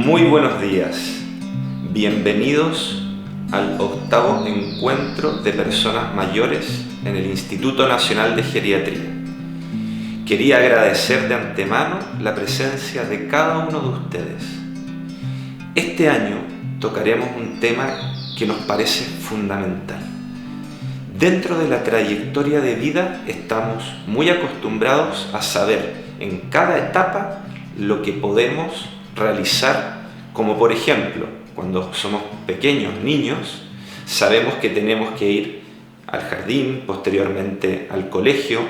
Muy buenos días, bienvenidos al octavo encuentro de personas mayores en el Instituto Nacional de Geriatría. Quería agradecer de antemano la presencia de cada uno de ustedes. Este año tocaremos un tema que nos parece fundamental. Dentro de la trayectoria de vida estamos muy acostumbrados a saber en cada etapa lo que podemos realizar, como por ejemplo, cuando somos pequeños niños, sabemos que tenemos que ir al jardín, posteriormente al colegio,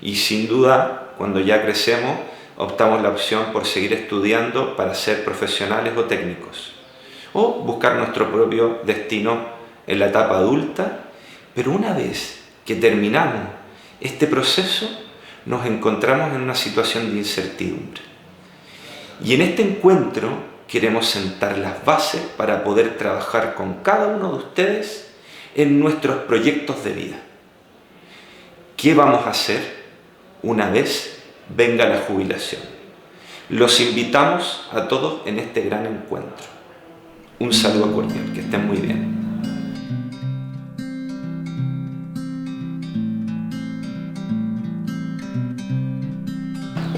y sin duda, cuando ya crecemos, optamos la opción por seguir estudiando para ser profesionales o técnicos, o buscar nuestro propio destino en la etapa adulta. Pero una vez que terminamos este proceso, nos encontramos en una situación de incertidumbre. Y en este encuentro queremos sentar las bases para poder trabajar con cada uno de ustedes en nuestros proyectos de vida. ¿Qué vamos a hacer una vez venga la jubilación? Los invitamos a todos en este gran encuentro. Un saludo cordial, que estén muy bien.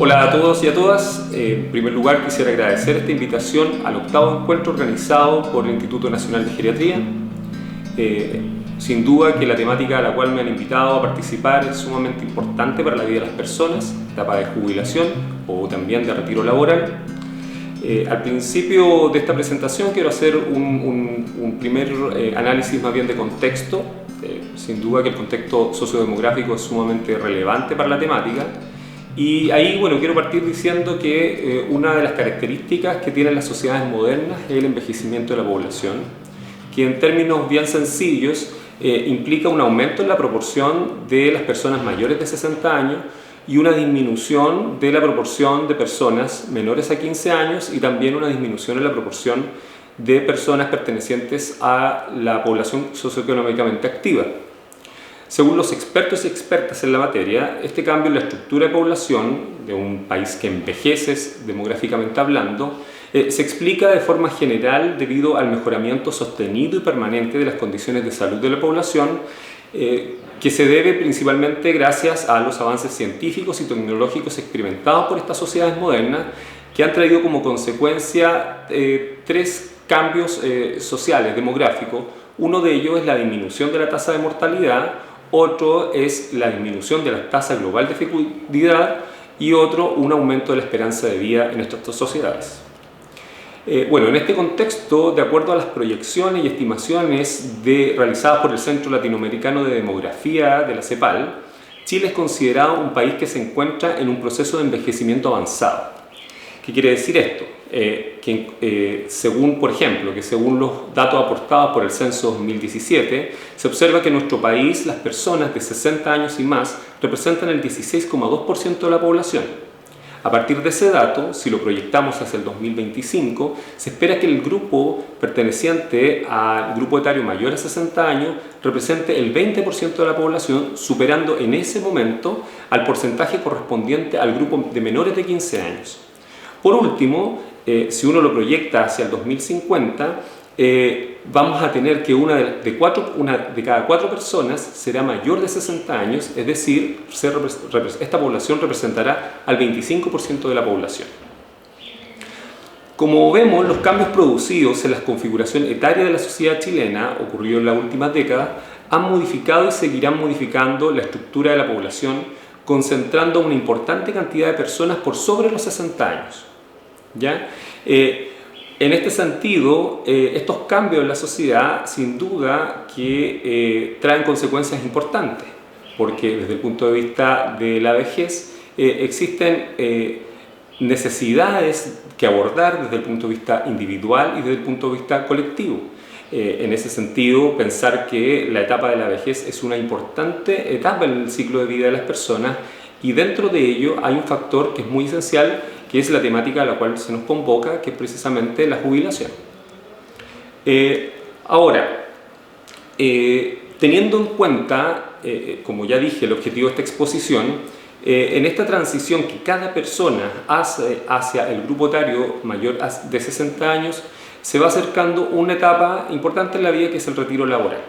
Hola a todos y a todas. En primer lugar quisiera agradecer esta invitación al octavo encuentro organizado por el Instituto Nacional de Geriatría. Sin duda que la temática a la cual me han invitado a participar es sumamente importante para la vida de las personas, etapa de jubilación o también de retiro laboral. Al principio de esta presentación quiero hacer un primer análisis más bien de contexto. Sin duda que el contexto sociodemográfico es sumamente relevante para la temática. Y ahí, quiero partir diciendo que una de las características que tienen las sociedades modernas es el envejecimiento de la población, que en términos bien sencillos implica un aumento en la proporción de las personas mayores de 60 años y una disminución de la proporción de personas menores a 15 años y también una disminución en la proporción de personas pertenecientes a la población socioeconómicamente activa. Según los expertos y expertas en la materia, este cambio en la estructura de población de un país que envejece demográficamente hablando se explica de forma general debido al mejoramiento sostenido y permanente de las condiciones de salud de la población, que se debe principalmente gracias a los avances científicos y tecnológicos experimentados por estas sociedades modernas, que han traído como consecuencia tres cambios sociales, demográficos. Uno de ellos es la disminución de la tasa de mortalidad, otro es la disminución de la tasa global de fecundidad y otro un aumento de la esperanza de vida en nuestras sociedades. En este contexto, de acuerdo a las proyecciones y estimaciones realizadas por el Centro Latinoamericano de Demografía de la CEPAL, Chile es considerado un país que se encuentra en un proceso de envejecimiento avanzado. ¿Qué quiere decir esto? Según los datos aportados por el Censo 2017, se observa que en nuestro país las personas de 60 años y más representan el 16,2% de la población. A partir de ese dato, si lo proyectamos hacia el 2025, se espera que el grupo perteneciente al grupo etario mayor a 60 años represente el 20% de la población, superando en ese momento al porcentaje correspondiente al grupo de menores de 15 años. Por último, si uno lo proyecta hacia el 2050, vamos a tener que una de cada cuatro personas será mayor de 60 años, es decir, esta población representará al 25% de la población. Como vemos, los cambios producidos en la configuración etaria de la sociedad chilena, ocurridos en las últimas décadas, han modificado y seguirán modificando la estructura de la población, concentrando una importante cantidad de personas por sobre los 60 años. ¿Ya? En este sentido, estos cambios en la sociedad sin duda que traen consecuencias importantes, porque desde el punto de vista de la vejez existen necesidades que abordar desde el punto de vista individual y desde el punto de vista colectivo. En ese sentido, pensar que la etapa de la vejez es una importante etapa en el ciclo de vida de las personas, y dentro de ello hay un factor que es muy esencial, que es la temática a la cual se nos convoca, que es precisamente la jubilación. Teniendo en cuenta, como ya dije, el objetivo de esta exposición, En esta transición que cada persona hace hacia el grupo etario mayor de 60 años, se va acercando una etapa importante en la vida, que es el retiro laboral.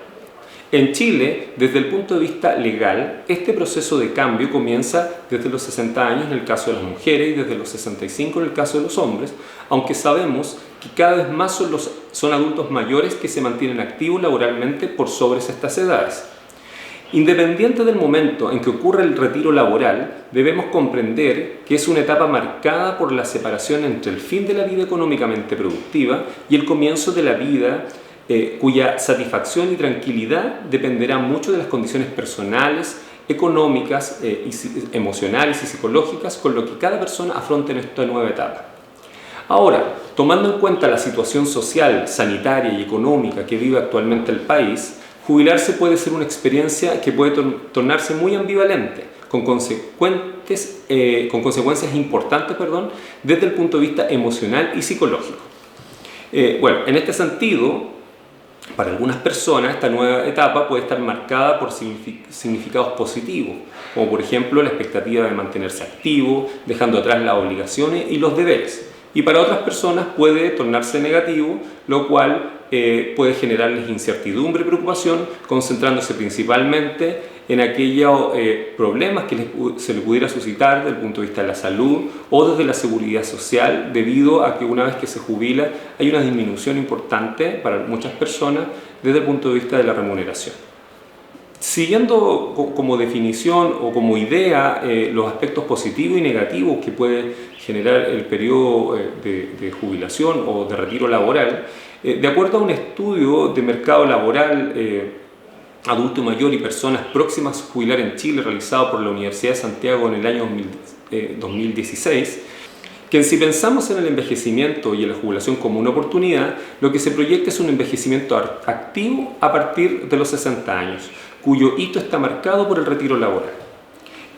En Chile, desde el punto de vista legal, este proceso de cambio comienza desde los 60 años en el caso de las mujeres y desde los 65 en el caso de los hombres, aunque sabemos que cada vez más son adultos mayores que se mantienen activos laboralmente por sobre estas edades. Independiente del momento en que ocurre el retiro laboral, debemos comprender que es una etapa marcada por la separación entre el fin de la vida económicamente productiva y el comienzo de la vida, cuya satisfacción y tranquilidad dependerá mucho de las condiciones personales, económicas, emocionales y psicológicas con lo que cada persona afronte en esta nueva etapa. Ahora, tomando en cuenta la situación social, sanitaria y económica que vive actualmente el país, jubilarse puede ser una experiencia que puede tornarse muy ambivalente, con consecuencias importantes, desde el punto de vista emocional y psicológico. En este sentido, para algunas personas esta nueva etapa puede estar marcada por significados positivos, como por ejemplo la expectativa de mantenerse activo, dejando atrás las obligaciones y los deberes. Y para otras personas puede tornarse negativo, lo cual puede generarles incertidumbre y preocupación, concentrándose principalmente en aquellos problemas que se les pudiera suscitar desde el punto de vista de la salud o desde la seguridad social, debido a que una vez que se jubila hay una disminución importante para muchas personas desde el punto de vista de la remuneración. Siguiendo como definición o como idea los aspectos positivos y negativos que puede generar el periodo de jubilación o de retiro laboral, de acuerdo a un estudio de mercado laboral adulto mayor y personas próximas a jubilar en Chile, realizado por la Universidad de Santiago en el año 2016, que si pensamos en el envejecimiento y en la jubilación como una oportunidad, lo que se proyecta es un envejecimiento activo a partir de los 60 años, cuyo hito está marcado por el retiro laboral.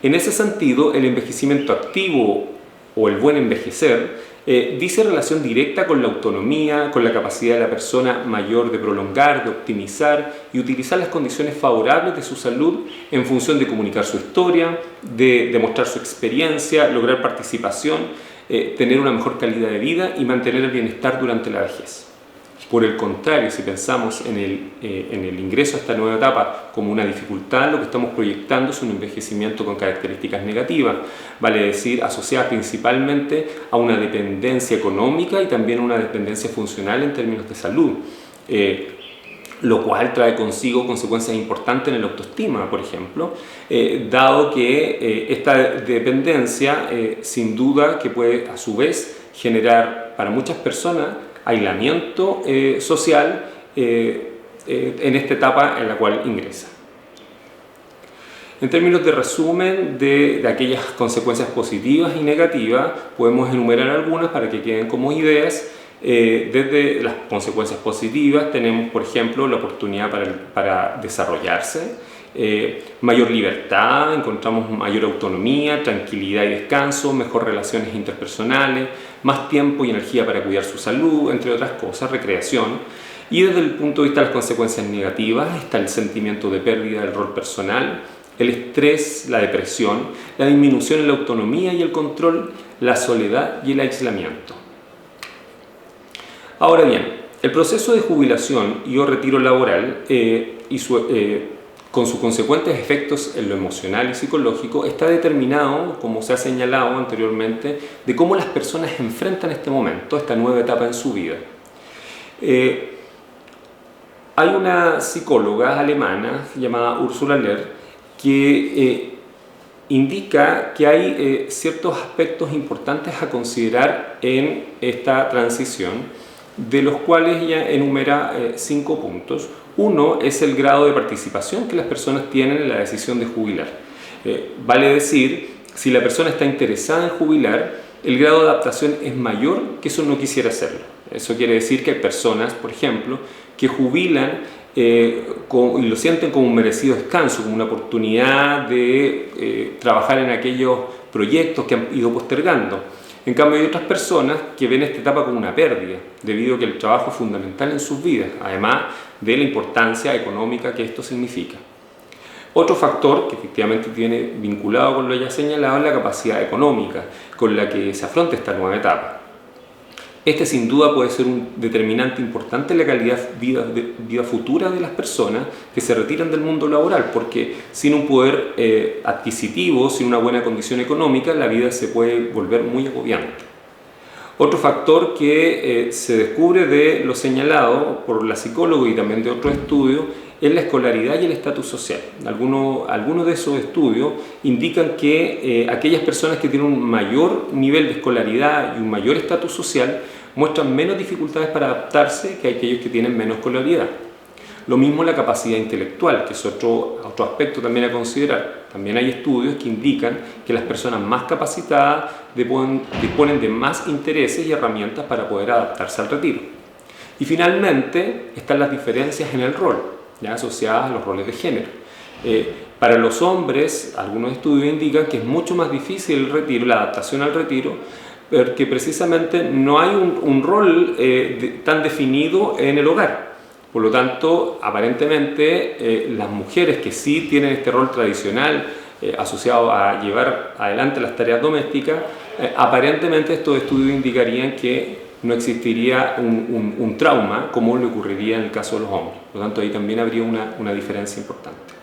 En ese sentido, el envejecimiento activo o el buen envejecer dice relación directa con la autonomía, con la capacidad de la persona mayor de prolongar, de optimizar y utilizar las condiciones favorables de su salud en función de comunicar su historia, de demostrar su experiencia, lograr participación, tener una mejor calidad de vida y mantener el bienestar durante la vejez. Por el contrario, si pensamos en el ingreso a esta nueva etapa como una dificultad, lo que estamos proyectando es un envejecimiento con características negativas, vale decir, asociadas principalmente a una dependencia económica y también a una dependencia funcional en términos de salud, lo cual trae consigo consecuencias importantes en la autoestima, por ejemplo, dado que esta dependencia sin duda que puede a su vez generar para muchas personas aislamiento social en esta etapa en la cual ingresa. En términos de resumen de aquellas consecuencias positivas y negativas, podemos enumerar algunas para que queden como ideas. Desde las consecuencias positivas tenemos, por ejemplo, la oportunidad para desarrollarse, mayor libertad, encontramos mayor autonomía, tranquilidad y descanso, mejor relaciones interpersonales, más tiempo y energía para cuidar su salud, entre otras cosas, recreación. Y desde el punto de vista de las consecuencias negativas está el sentimiento de pérdida del rol personal, el estrés, la depresión, la disminución en la autonomía y el control, la soledad y el aislamiento. Ahora bien, el proceso de jubilación y o retiro laboral con sus consecuentes efectos en lo emocional y psicológico está determinado, como se ha señalado anteriormente, de cómo las personas enfrentan este momento, esta nueva etapa en su vida. Hay una psicóloga alemana llamada Ursula Lehr que indica que hay ciertos aspectos importantes a considerar en esta transición, de los cuales ella enumera 5 puntos. Uno es el grado de participación que las personas tienen en la decisión de jubilar. Vale decir, si la persona está interesada en jubilar, el grado de adaptación es mayor que si no quisiera hacerlo. Eso quiere decir que hay personas, por ejemplo, que jubilan y lo sienten como un merecido descanso, como una oportunidad de trabajar en aquellos proyectos que han ido postergando. En cambio, hay otras personas que ven esta etapa como una pérdida, debido a que el trabajo es fundamental en sus vidas, además de la importancia económica que esto significa. Otro factor que efectivamente tiene vinculado con lo ya señalado es la capacidad económica con la que se afronta esta nueva etapa. Este sin duda puede ser un determinante importante en la calidad de vida futura de las personas que se retiran del mundo laboral, porque sin un poder adquisitivo, sin una buena condición económica, la vida se puede volver muy agobiante. Otro factor que se descubre de lo señalado por la psicóloga y también de otros estudios es la escolaridad y el estatus social. Algunos de esos estudios indican que aquellas personas que tienen un mayor nivel de escolaridad y un mayor estatus social muestran menos dificultades para adaptarse que aquellos que tienen menos escolaridad. Lo mismo la capacidad intelectual, que es otro aspecto también a considerar. También hay estudios que indican que las personas más capacitadas disponen de más intereses y herramientas para poder adaptarse al retiro. Y finalmente están las diferencias en el rol, ya asociadas a los roles de género. Para los hombres, algunos estudios indican que es mucho más difícil el retiro, la adaptación al retiro, porque precisamente no hay un rol tan definido en el hogar. Por lo tanto, aparentemente las mujeres que sí tienen este rol tradicional asociado a llevar adelante las tareas domésticas, aparentemente estos estudios indicarían que no existiría un trauma como le ocurriría en el caso de los hombres. Por lo tanto, ahí también habría una diferencia importante.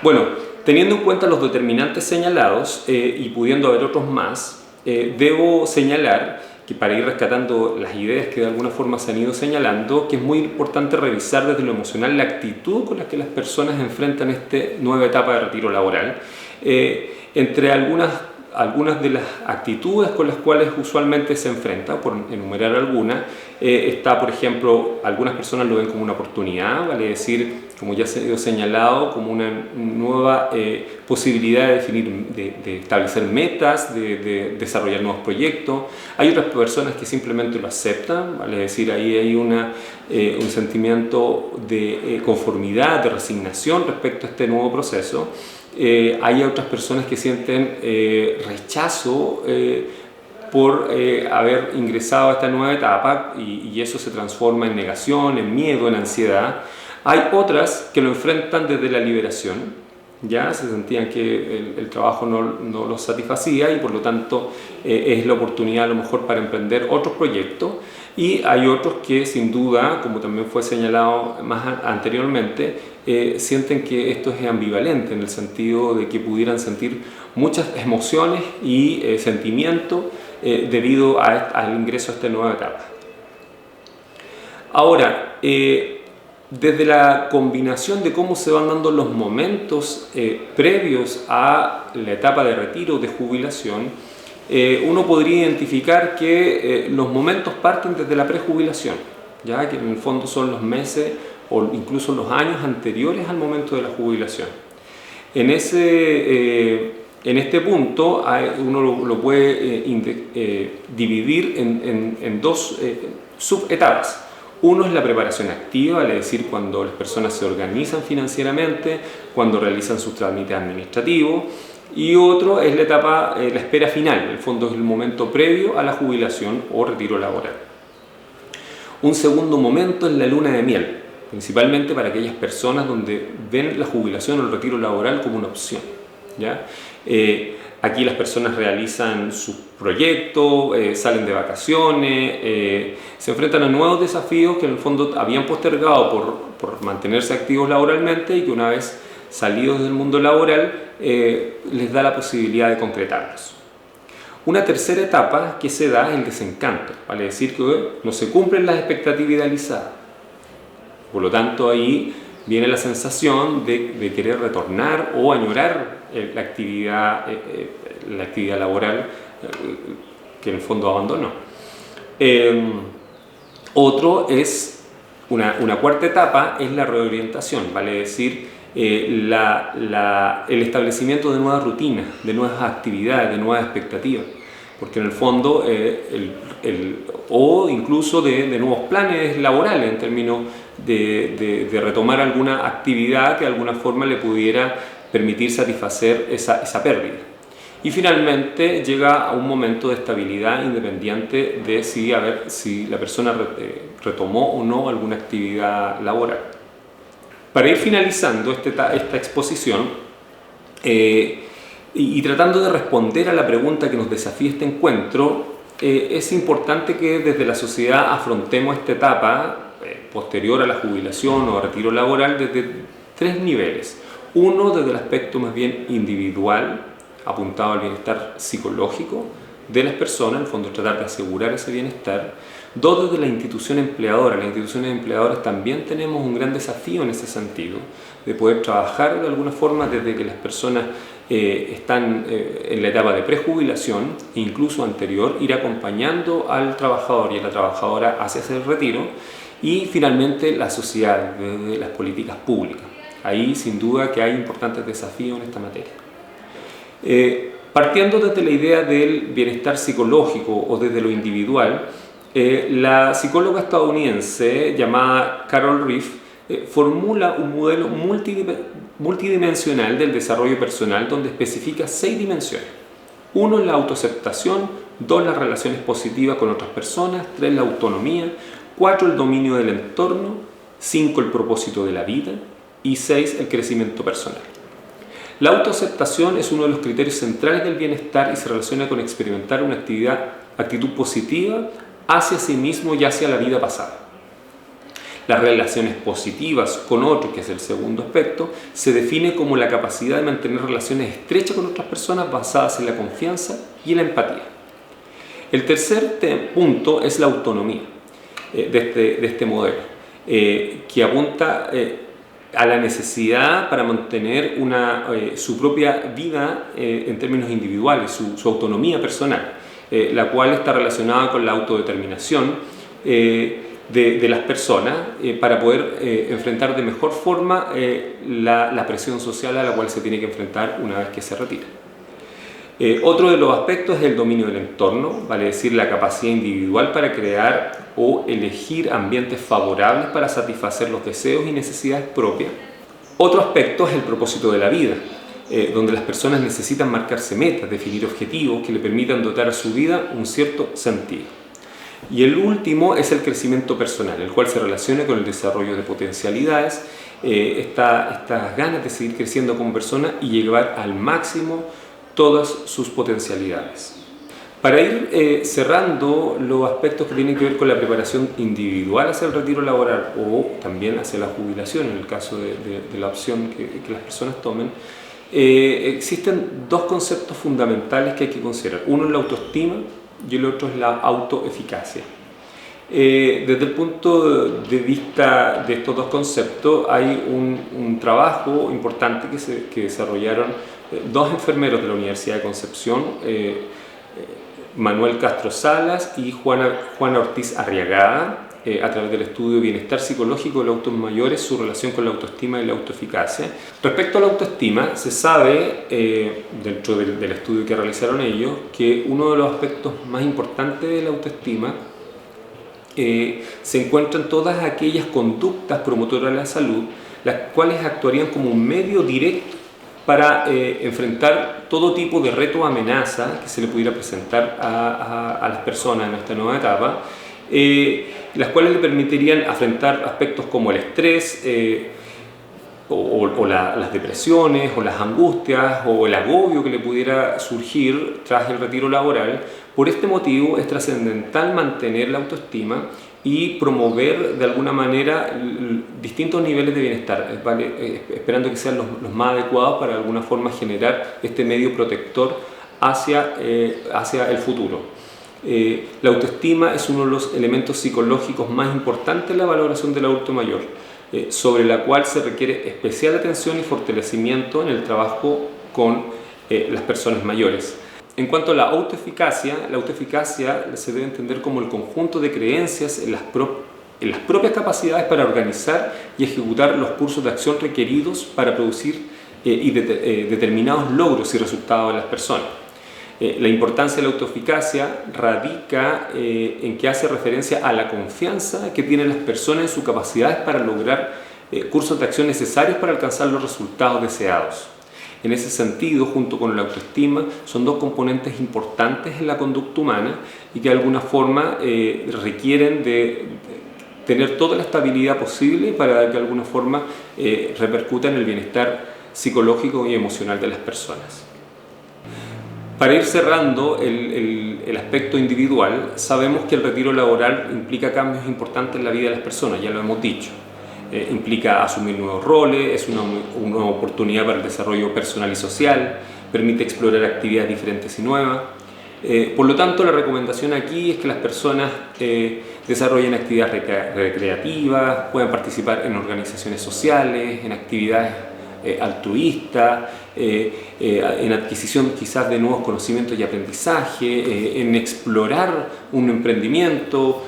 Bueno, teniendo en cuenta los determinantes señalados y pudiendo haber otros más, debo señalar que para ir rescatando las ideas que de alguna forma se han ido señalando, que es muy importante revisar desde lo emocional la actitud con la que las personas enfrentan esta nueva etapa de retiro laboral. Entre algunas de las actitudes con las cuales usualmente se enfrenta, por enumerar algunas, está, por ejemplo, algunas personas lo ven como una oportunidad, vale decir, como ya se ha señalado, como una nueva posibilidad de establecer metas, de desarrollar nuevos proyectos. Hay otras personas que simplemente lo aceptan, vale decir, ahí hay un sentimiento de conformidad, de resignación respecto a este nuevo proceso. Hay otras personas que sienten rechazo por haber ingresado a esta nueva etapa y eso se transforma en negación, en miedo, en ansiedad. Hay otras que lo enfrentan desde la liberación, ya se sentían que el trabajo no los satisfacía y por lo tanto es la oportunidad a lo mejor para emprender otros proyectos. Y hay otros que sin duda, como también fue señalado más anteriormente, sienten que esto es ambivalente en el sentido de que pudieran sentir muchas emociones y sentimientos debido al ingreso a esta nueva etapa. Ahora, desde la combinación de cómo se van dando los momentos previos a la etapa de retiro, de jubilación, uno podría identificar que los momentos parten desde la prejubilación, ya que en el fondo son los meses o incluso los años anteriores al momento de la jubilación. En este punto uno lo puede dividir en dos subetapas. Uno es la preparación activa, es decir, cuando las personas se organizan financieramente, cuando realizan sus trámites administrativos. Y otro es la etapa, la espera final, en el fondo es el momento previo a la jubilación o retiro laboral. Un segundo momento es la luna de miel, principalmente para aquellas personas donde ven la jubilación o el retiro laboral como una opción, ¿ya? Aquí las personas realizan sus proyectos, salen de vacaciones, se enfrentan a nuevos desafíos que en el fondo habían postergado por mantenerse activos laboralmente y que una vez salidos del mundo laboral les da la posibilidad de concretarlos. Una tercera etapa que se da es el desencanto, vale decir que no se cumplen las expectativas idealizadas. Por lo tanto, ahí viene la sensación de querer retornar o añorar la actividad laboral que en el fondo abandonó. Otro es una cuarta etapa, es la reorientación, vale decir el establecimiento de nuevas rutinas, de nuevas actividades, de nuevas expectativas, porque en el fondo o incluso de nuevos planes laborales en términos de retomar alguna actividad que de alguna forma le pudiera permitir satisfacer esa pérdida. Y finalmente llega a un momento de estabilidad independiente de si la persona retomó o no alguna actividad laboral. Para ir finalizando esta exposición y tratando de responder a la pregunta que nos desafía este encuentro, es importante que desde la sociedad afrontemos esta etapa posterior a la jubilación o retiro laboral desde 3 niveles. Uno, desde el aspecto más bien individual, apuntado al bienestar psicológico de las personas, en el fondo tratar de asegurar ese bienestar. 2, desde la institución empleadora. Las instituciones empleadoras también tenemos un gran desafío en ese sentido, de poder trabajar de alguna forma desde que las personas están en la etapa de prejubilación e incluso anterior, ir acompañando al trabajador y a la trabajadora hacia ese retiro. Y finalmente la sociedad, desde las políticas públicas. Ahí sin duda que hay importantes desafíos en esta materia. Partiendo desde la idea del bienestar psicológico o desde lo individual, la psicóloga estadounidense llamada Carol Reeve formula un modelo multidimensional del desarrollo personal donde especifica 6 dimensiones. 1 es la autoaceptación, 2 las relaciones positivas con otras personas, 3 la autonomía, 4 el dominio del entorno, 5 el propósito de la vida y 6 el crecimiento personal. La autoaceptación es uno de los criterios centrales del bienestar y se relaciona con experimentar una actitud positiva hacia sí mismo y hacia la vida pasada. Las relaciones positivas con otros, que es el segundo aspecto, se define como la capacidad de mantener relaciones estrechas con otras personas basadas en la confianza y la empatía. El tercer punto es la autonomía de este modelo, que apunta a la necesidad para mantener su propia vida en términos individuales, su autonomía personal, la cual está relacionada con la autodeterminación de las personas para poder enfrentar de mejor forma la presión social a la cual se tiene que enfrentar una vez que se retira. Otro de los aspectos es el dominio del entorno, vale decir la capacidad individual para crear o elegir ambientes favorables para satisfacer los deseos y necesidades propias. Otro aspecto es el propósito de la vida, donde las personas necesitan marcarse metas, definir objetivos que le permitan dotar a su vida un cierto sentido. Y el último es el crecimiento personal, el cual se relaciona con el desarrollo de potencialidades, estas ganas de seguir creciendo como persona y llevar al máximo todas sus potencialidades. Para ir cerrando los aspectos que tienen que ver con la preparación individual hacia el retiro laboral o también hacia la jubilación, en el caso de la opción que las personas tomen, existen 2 conceptos fundamentales que hay que considerar. Uno es la autoestima y el otro es la autoeficacia. Desde el punto de vista de estos 2 conceptos hay un trabajo importante que desarrollaron 2 enfermeros de la Universidad de Concepción, Manuel Castro Salas y Juana Ortiz Arriagada, a través del estudio Bienestar Psicológico de los Adultos Mayores, su relación con la autoestima y la autoeficacia. Respecto a la autoestima, se sabe, dentro del estudio que realizaron ellos, que uno de los aspectos más importantes de la autoestima se encuentran todas aquellas conductas promotoras de la salud, las cuales actuarían como un medio directo para enfrentar todo tipo de reto o amenaza que se le pudiera presentar a las personas en esta nueva etapa, las cuales le permitirían afrontar aspectos como el estrés, las depresiones, o las angustias, o el agobio que le pudiera surgir tras el retiro laboral. Por este motivo es trascendental mantener la autoestima y promover de alguna manera distintos niveles de bienestar, ¿vale? Esperando que sean los más adecuados para de alguna forma generar este medio protector hacia el futuro. La autoestima es uno de los elementos psicológicos más importantes en la valoración del adulto mayor, sobre la cual se requiere especial atención y fortalecimiento en el trabajo con las personas mayores. En cuanto a la autoeficacia se debe entender como el conjunto de creencias en las propias capacidades para organizar y ejecutar los cursos de acción requeridos para producir determinados logros y resultados de las personas. La importancia de la autoeficacia radica en que hace referencia a la confianza que tienen las personas en sus capacidades para lograr cursos de acción necesarios para alcanzar los resultados deseados. En ese sentido, junto con la autoestima, son 2 componentes importantes en la conducta humana y que de alguna forma requieren tener toda la estabilidad posible para que de alguna forma repercuta en el bienestar psicológico y emocional de las personas. Para ir cerrando el aspecto individual, sabemos que el retiro laboral implica cambios importantes en la vida de las personas, ya lo hemos dicho. Implica asumir nuevos roles, es una oportunidad para el desarrollo personal y social, permite explorar actividades diferentes y nuevas. Por lo tanto, la recomendación aquí es que las personas desarrollen actividades recreativas, puedan participar en organizaciones sociales, en actividades altruistas, en adquisición quizás de nuevos conocimientos y aprendizaje, en explorar un emprendimiento.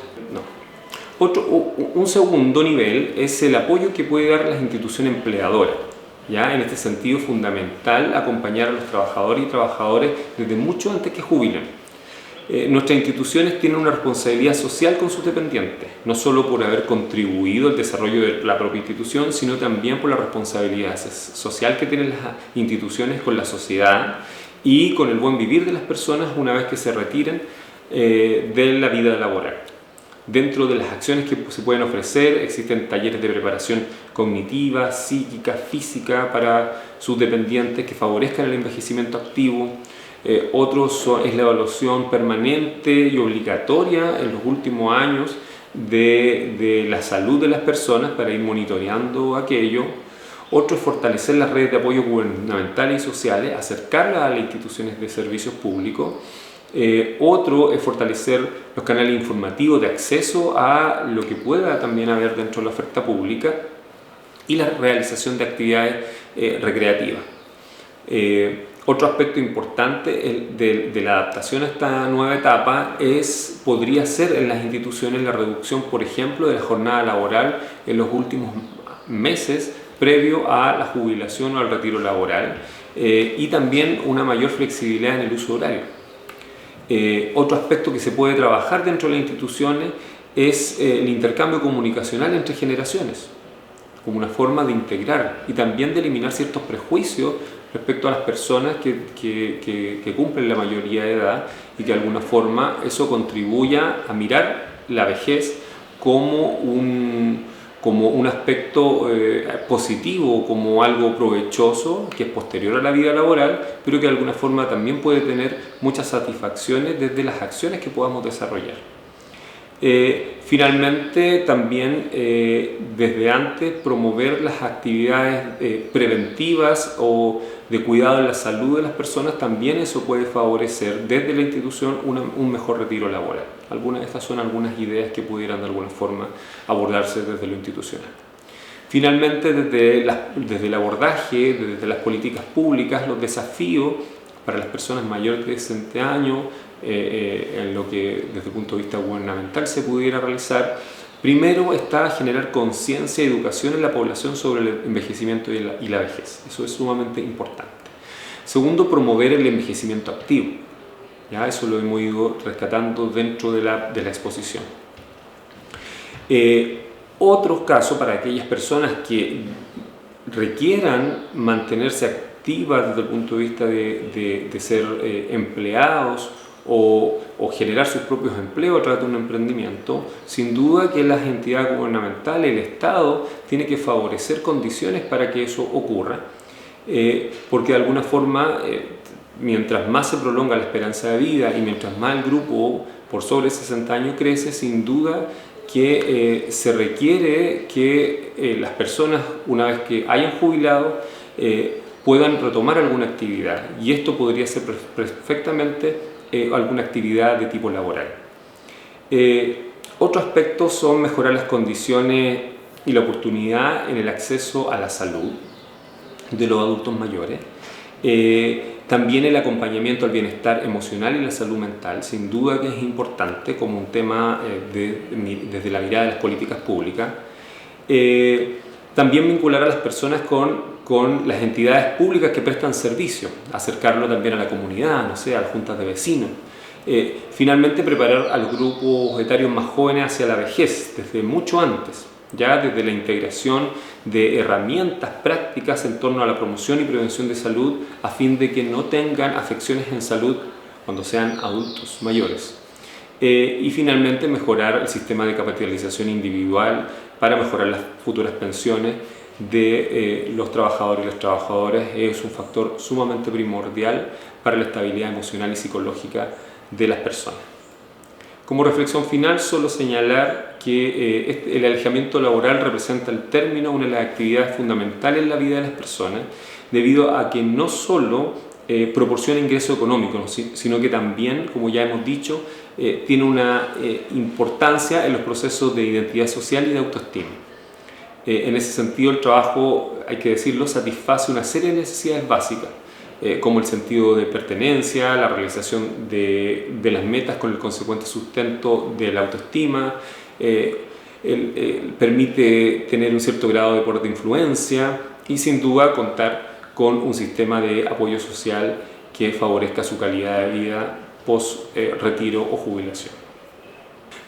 Un segundo nivel es el apoyo que puede dar las instituciones empleadoras. ¿Ya? En este sentido, es fundamental acompañar a los trabajadores y trabajadoras desde mucho antes que jubilen. Nuestras instituciones tienen una responsabilidad social con sus dependientes, no solo por haber contribuido al desarrollo de la propia institución, sino también por la responsabilidad social que tienen las instituciones con la sociedad y con el buen vivir de las personas una vez que se retiren de la vida laboral. Dentro de las acciones que se pueden ofrecer, existen talleres de preparación cognitiva, psíquica, física para sus dependientes que favorezcan el envejecimiento activo. Es la evaluación permanente y obligatoria en los últimos años de la salud de las personas para ir monitoreando aquello. Otro es fortalecer las redes de apoyo gubernamentales y sociales, acercarlas a las instituciones de servicios públicos. Otro es fortalecer los canales informativos de acceso a lo que pueda también haber dentro de la oferta pública y la realización de actividades recreativas. Otro aspecto importante de la adaptación a esta nueva etapa podría ser en las instituciones la reducción, por ejemplo, de la jornada laboral en los últimos meses previo a la jubilación o al retiro laboral y también una mayor flexibilidad en el uso horario. Otro aspecto que se puede trabajar dentro de las instituciones es el intercambio comunicacional entre generaciones, como una forma de integrar y también de eliminar ciertos prejuicios respecto a las personas que cumplen la mayoría de edad y que de alguna forma eso contribuya a mirar la vejez como un aspecto positivo, como algo provechoso que es posterior a la vida laboral, pero que de alguna forma también puede tener muchas satisfacciones desde las acciones que podamos desarrollar. Finalmente, también desde antes promover las actividades preventivas o de cuidado de la salud de las personas, también eso puede favorecer desde la institución un mejor retiro laboral. Algunas de estas son algunas ideas que pudieran de alguna forma abordarse desde lo institucional. Finalmente, desde el abordaje, desde las políticas públicas, los desafíos para las personas mayores de 60 años, en lo que desde el punto de vista gubernamental se pudiera realizar. Primero está generar conciencia y educación en la población sobre el envejecimiento y la vejez. Eso es sumamente importante. Segundo, promover el envejecimiento activo. ¿Ya? Eso lo hemos ido rescatando dentro de la exposición. Otro caso para aquellas personas que requieran mantenerse activas desde el punto de vista de ser empleados o generar sus propios empleos a través de un emprendimiento, sin duda que las entidades gubernamentales, el Estado, tiene que favorecer condiciones para que eso ocurra, porque de alguna forma, mientras más se prolonga la esperanza de vida y mientras más el grupo por sobre 60 años crece, sin duda que se requiere que las personas, una vez que hayan jubilado, puedan retomar alguna actividad, y esto podría ser perfectamente alguna actividad de tipo laboral. Otro aspecto son mejorar las condiciones y la oportunidad en el acceso a la salud de los adultos mayores. También el acompañamiento al bienestar emocional y la salud mental, sin duda que es importante como un tema desde la mirada de las políticas públicas. También vincular a las personas con las entidades públicas que prestan servicio, acercarlo también a la comunidad, no sé, a las juntas de vecinos. Finalmente, preparar a los grupos etarios más jóvenes hacia la vejez, desde mucho antes, ya desde la integración de herramientas prácticas en torno a la promoción y prevención de salud, a fin de que no tengan afecciones en salud cuando sean adultos mayores. Y finalmente mejorar el sistema de capitalización individual para mejorar las futuras pensiones de los trabajadores y las trabajadoras. Es un factor sumamente primordial para la estabilidad emocional y psicológica de las personas. Como reflexión final, solo señalar que el alejamiento laboral representa el término de una de las actividades fundamentales en la vida de las personas, debido a que no solo proporciona ingreso económico, sino que también, como ya hemos dicho, tiene una importancia en los procesos de identidad social y de autoestima. En ese sentido, el trabajo, hay que decirlo, satisface una serie de necesidades básicas, como el sentido de pertenencia, la realización de las metas con el consecuente sustento de la autoestima, permite tener un cierto grado de poder de influencia y sin duda contar con un sistema de apoyo social que favorezca su calidad de vida post retiro o jubilación.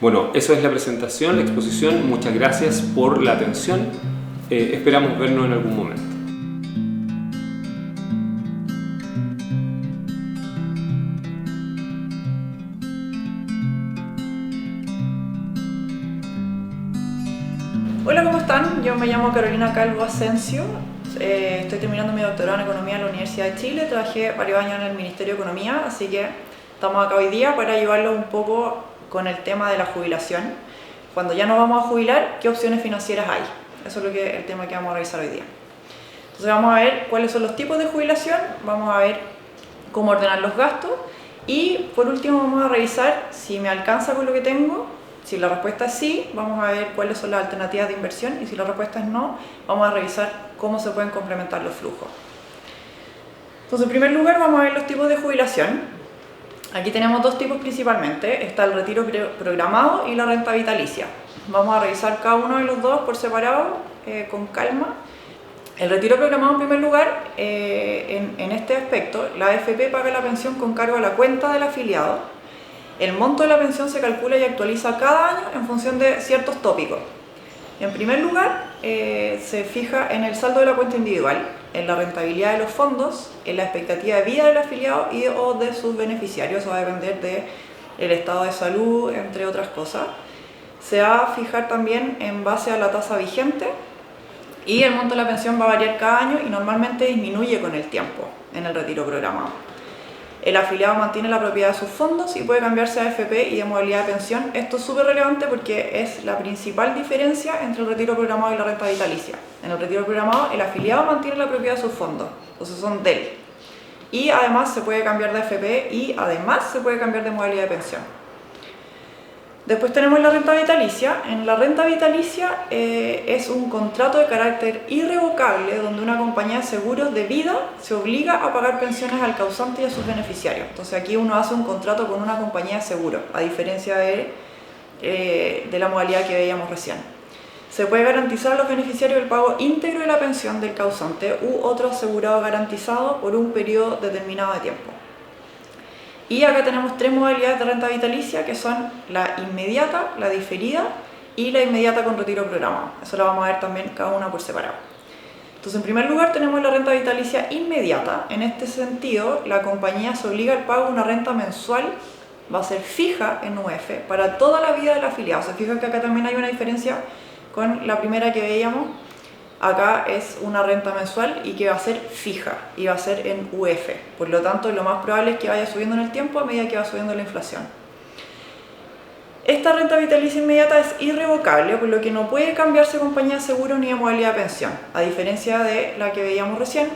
Bueno, eso es la presentación, la exposición. Muchas gracias por la atención. Esperamos vernos en algún momento. Hola, ¿cómo están? Yo me llamo Carolina Calvo Asensio, estoy terminando mi doctorado en Economía en la Universidad de Chile, trabajé varios años en el Ministerio de Economía, así que estamos acá hoy día para ayudarlos un poco con el tema de la jubilación. Cuando ya nos vamos a jubilar, ¿qué opciones financieras hay? Eso es el tema que vamos a revisar hoy día. Entonces vamos a ver cuáles son los tipos de jubilación, vamos a ver cómo ordenar los gastos y por último vamos a revisar si me alcanza con lo que tengo. Si la respuesta es sí, vamos a ver cuáles son las alternativas de inversión y si la respuesta es no, vamos a revisar cómo se pueden complementar los flujos. Entonces, en primer lugar, vamos a ver los tipos de jubilación. Aquí tenemos dos tipos principalmente, está el retiro programado y la renta vitalicia. Vamos a revisar cada uno de los dos por separado, con calma. El retiro programado, en primer lugar, en este aspecto, la AFP paga la pensión con cargo a la cuenta del afiliado. El monto de la pensión se calcula y actualiza cada año en función de ciertos tópicos. En primer lugar, se fija en el saldo de la cuenta individual, en la rentabilidad de los fondos, en la expectativa de vida del afiliado o de sus beneficiarios. Eso va a depender del estado de salud, entre otras cosas. Se va a fijar también en base a la tasa vigente y el monto de la pensión va a variar cada año y normalmente disminuye con el tiempo en el retiro programado. El afiliado mantiene la propiedad de sus fondos y puede cambiarse a AFP y de modalidad de pensión. Esto es súper relevante porque es la principal diferencia entre el retiro programado y la renta vitalicia. En el retiro programado, el afiliado mantiene la propiedad de sus fondos, entonces son de él. Y además se puede cambiar de AFP y además se puede cambiar de modalidad de pensión. Después tenemos la renta vitalicia. En la renta vitalicia es un contrato de carácter irrevocable donde una compañía de seguros de vida se obliga a pagar pensiones al causante y a sus beneficiarios. Entonces aquí uno hace un contrato con una compañía de seguros, a diferencia de la modalidad que veíamos recién. Se puede garantizar a los beneficiarios el pago íntegro de la pensión del causante u otro asegurado garantizado por un periodo determinado de tiempo. Y acá tenemos tres modalidades de renta vitalicia que son la inmediata, la diferida y la inmediata con retiro programado. Eso lo vamos a ver también cada una por separado. Entonces, en primer lugar tenemos la renta vitalicia inmediata. En este sentido, la compañía se obliga al pago de una renta mensual, va a ser fija en UF para toda la vida del afiliado. Se fijan que acá también hay una diferencia con la primera que veíamos. Acá es una renta mensual y que va a ser fija y va a ser en UF. Por lo tanto, lo más probable es que vaya subiendo en el tiempo a medida que va subiendo la inflación. Esta renta vitalicia inmediata es irrevocable, por lo que no puede cambiarse compañía de seguro ni de modalidad de pensión, a diferencia de la que veíamos recién,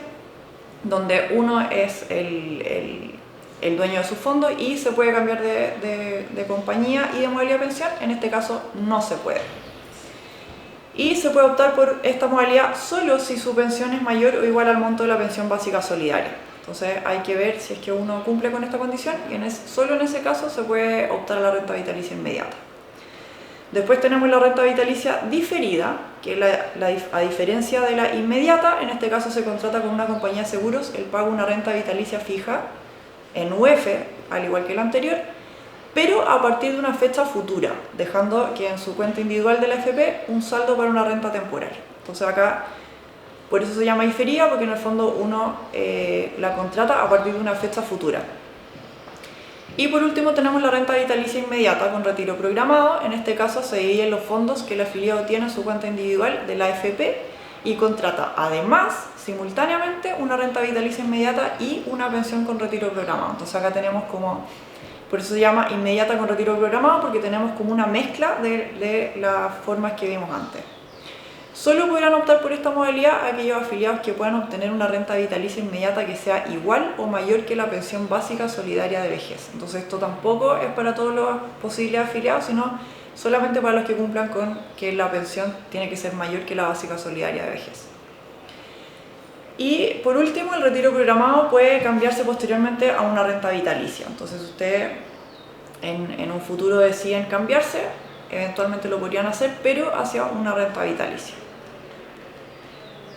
donde uno es el dueño de su fondo y se puede cambiar de compañía y de modalidad de pensión. En este caso no se puede. Y se puede optar por esta modalidad solo si su pensión es mayor o igual al monto de la pensión básica solidaria. Entonces hay que ver si es que uno cumple con esta condición y solo en ese caso se puede optar a la renta vitalicia inmediata. Después tenemos la renta vitalicia diferida, que a diferencia de la inmediata, en este caso se contrata con una compañía de seguros, el pago de una renta vitalicia fija en UF, al igual que la anterior, pero a partir de una fecha futura, dejando que en su cuenta individual de la AFP un saldo para una renta temporal. Entonces acá, por eso se llama diferida, porque en el fondo uno la contrata a partir de una fecha futura. Y por último tenemos la renta vitalicia inmediata con retiro programado. En este caso se dividen los fondos que el afiliado tiene en su cuenta individual de la AFP y contrata además, simultáneamente, una renta vitalicia inmediata y una pensión con retiro programado. Entonces acá tenemos como, por eso se llama inmediata con retiro programado, porque tenemos como una mezcla de las formas que vimos antes. Solo podrán optar por esta modalidad aquellos afiliados que puedan obtener una renta vitalicia inmediata que sea igual o mayor que la pensión básica solidaria de vejez. Entonces esto tampoco es para todos los posibles afiliados, sino solamente para los que cumplan con que la pensión tiene que ser mayor que la básica solidaria de vejez. Y por último, el retiro programado puede cambiarse posteriormente a una renta vitalicia. Entonces ustedes en un futuro deciden cambiarse, eventualmente lo podrían hacer, pero hacia una renta vitalicia.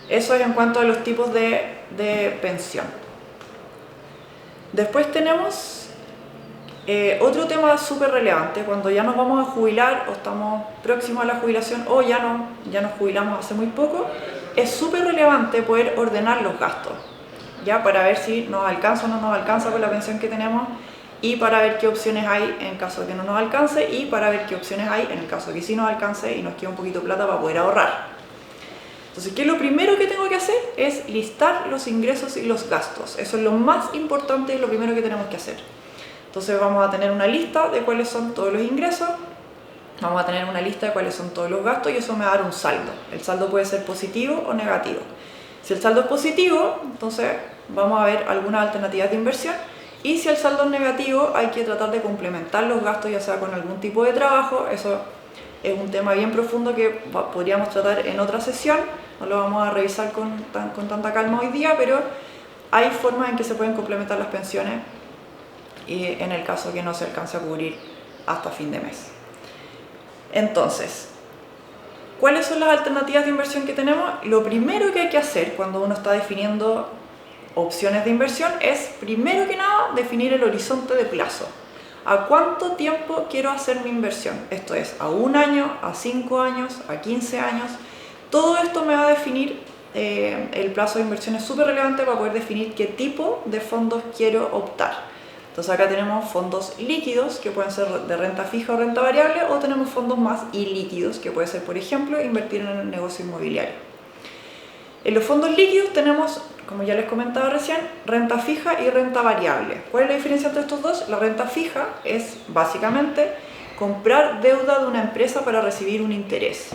Eso es en cuanto a los tipos de pensión. Después tenemos otro tema súper relevante, cuando ya nos vamos a jubilar o estamos próximos a la jubilación o ya nos jubilamos hace muy poco, es súper relevante poder ordenar los gastos, ya para ver si nos alcanza o no nos alcanza con la pensión que tenemos y para ver qué opciones hay en caso de que no nos alcance y para ver qué opciones hay en el caso de que sí nos alcance y nos quede un poquito de plata para poder ahorrar. Entonces, ¿qué es lo primero que tengo que hacer? Es listar los ingresos y los gastos. Eso es lo más importante y lo primero que tenemos que hacer. Entonces vamos a tener una lista de cuáles son todos los ingresos, vamos a tener una lista de cuáles son todos los gastos y eso me va a dar un saldo. El saldo puede ser positivo o negativo. Si el saldo es positivo, entonces vamos a ver algunas alternativas de inversión y si el saldo es negativo hay que tratar de complementar los gastos ya sea con algún tipo de trabajo. Eso es un tema bien profundo que podríamos tratar en otra sesión, no lo vamos a revisar con tanta calma hoy día, pero hay formas en que se pueden complementar las pensiones y en el caso que no se alcance a cubrir hasta fin de mes. Entonces, ¿cuáles son las alternativas de inversión que tenemos? Lo primero que hay que hacer cuando uno está definiendo opciones de inversión es, primero que nada, definir el horizonte de plazo. ¿A cuánto tiempo quiero hacer mi inversión? Esto es, a 1 año, a 5 años, a 15 años. Todo esto me va a definir, el plazo de inversión es súper relevante para poder definir qué tipo de fondos quiero optar. Entonces acá tenemos fondos líquidos que pueden ser de renta fija o renta variable o tenemos fondos más ilíquidos que puede ser, por ejemplo, invertir en el negocio inmobiliario. En los fondos líquidos tenemos, como ya les comentaba recién, renta fija y renta variable. ¿Cuál es la diferencia entre estos dos? La renta fija es básicamente comprar deuda de una empresa para recibir un interés.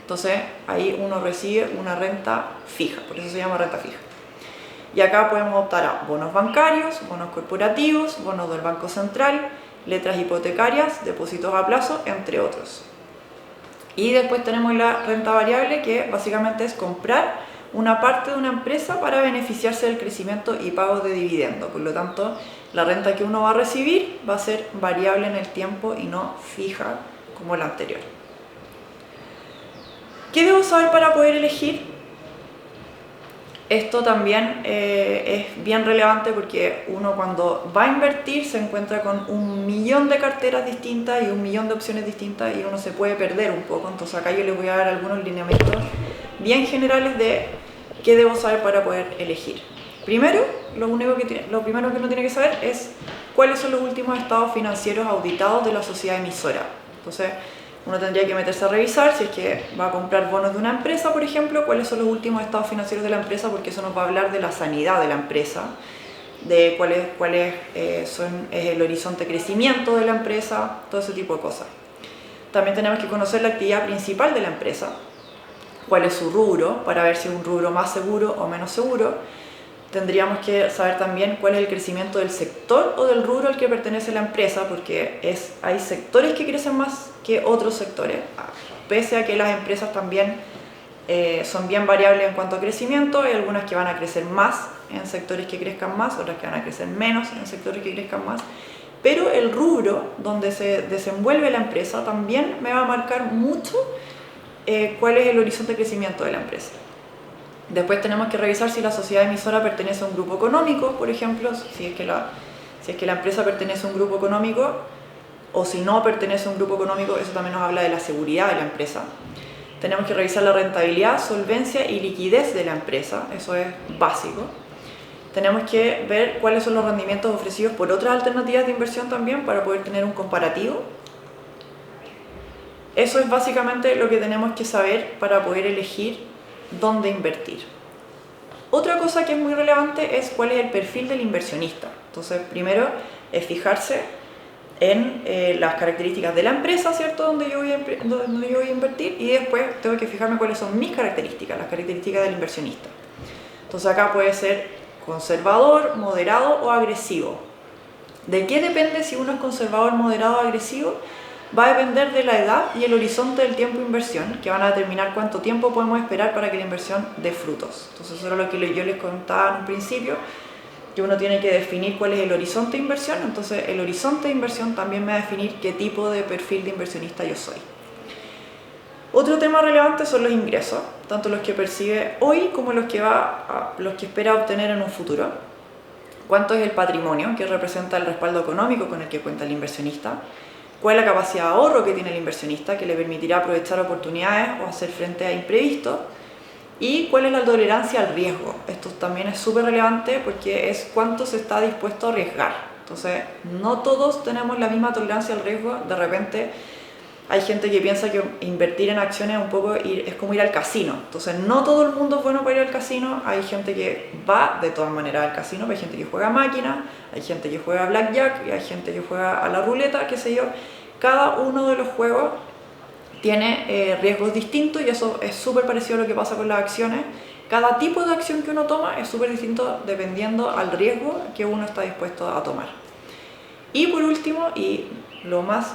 Entonces ahí uno recibe una renta fija, por eso se llama renta fija. Y acá podemos optar a bonos bancarios, bonos corporativos, bonos del Banco Central, letras hipotecarias, depósitos a plazo, entre otros. Y después tenemos la renta variable, que básicamente es comprar una parte de una empresa para beneficiarse del crecimiento y pago de dividendo. Por lo tanto, la renta que uno va a recibir va a ser variable en el tiempo y no fija como la anterior. ¿Qué debo saber para poder elegir? Esto también es bien relevante porque uno cuando va a invertir se encuentra con 1.000.000 de carteras distintas y 1.000.000 de opciones distintas y uno se puede perder un poco. Entonces acá yo les voy a dar algunos lineamientos bien generales de qué debo saber para poder elegir. Primero, lo primero que uno tiene que saber es cuáles son los últimos estados financieros auditados de la sociedad emisora. Entonces uno tendría que meterse a revisar si es que va a comprar bonos de una empresa, por ejemplo, cuáles son los últimos estados financieros de la empresa, porque eso nos va a hablar de la sanidad de la empresa, de cuál es el horizonte de crecimiento de la empresa, todo ese tipo de cosas. También tenemos que conocer la actividad principal de la empresa, cuál es su rubro, para ver si es un rubro más seguro o menos seguro. Tendríamos que saber también cuál es el crecimiento del sector o del rubro al que pertenece la empresa, porque hay sectores que crecen más que otros sectores, pese a que las empresas también son bien variables en cuanto a crecimiento. Hay algunas que van a crecer más en sectores que crezcan más, otras que van a crecer menos en sectores que crezcan más, pero el rubro donde se desenvuelve la empresa también me va a marcar mucho cuál es el horizonte de crecimiento de la empresa. Después tenemos que revisar si la sociedad emisora pertenece a un grupo económico, por ejemplo, si es que la empresa pertenece a un grupo económico o si no pertenece a un grupo económico, eso también nos habla de la seguridad de la empresa. Tenemos que revisar la rentabilidad, solvencia y liquidez de la empresa, eso es básico. tenemos que ver cuáles son los rendimientos ofrecidos por otras alternativas de inversión también para poder tener un comparativo. Eso es básicamente lo que tenemos que saber para poder elegir dónde invertir. Otra cosa que es muy relevante es cuál es el perfil del inversionista. Entonces, primero es fijarse en las características de la empresa, ¿cierto? Donde yo voy a invertir, y después tengo que fijarme cuáles son mis características, las características del inversionista. Entonces acá puede ser conservador, moderado o agresivo. ¿De qué depende si uno es conservador, moderado o agresivo? Va a depender de la edad y el horizonte del tiempo de inversión, que van a determinar cuánto tiempo podemos esperar para que la inversión dé frutos. Entonces eso era lo que yo les contaba en un principio, que uno tiene que definir cuál es el horizonte de inversión. Entonces el horizonte de inversión también me va a definir qué tipo de perfil de inversionista yo soy. Otro tema relevante son los ingresos, tanto los que percibe hoy como los que espera obtener en un futuro. ¿Cuánto es el patrimonio, que representa el respaldo económico con el que cuenta el inversionista? ¿Cuál es la capacidad de ahorro que tiene el inversionista, que le permitirá aprovechar oportunidades o hacer frente a imprevistos? ¿Y cuál es la tolerancia al riesgo? Esto también es súper relevante porque es cuánto se está dispuesto a arriesgar. Entonces, no todos tenemos la misma tolerancia al riesgo. De repente, hay gente que piensa que invertir en acciones es como ir al casino. Entonces, no todo el mundo es bueno para ir al casino. Hay gente que va de todas maneras al casino, pero hay gente que juega máquina, hay gente que juega blackjack, y hay gente que juega a la ruleta, qué sé yo. Cada uno de los juegos tiene riesgos distintos, y eso es súper parecido a lo que pasa con las acciones. Cada tipo de acción que uno toma es súper distinto dependiendo al riesgo que uno está dispuesto a tomar. Y por último, y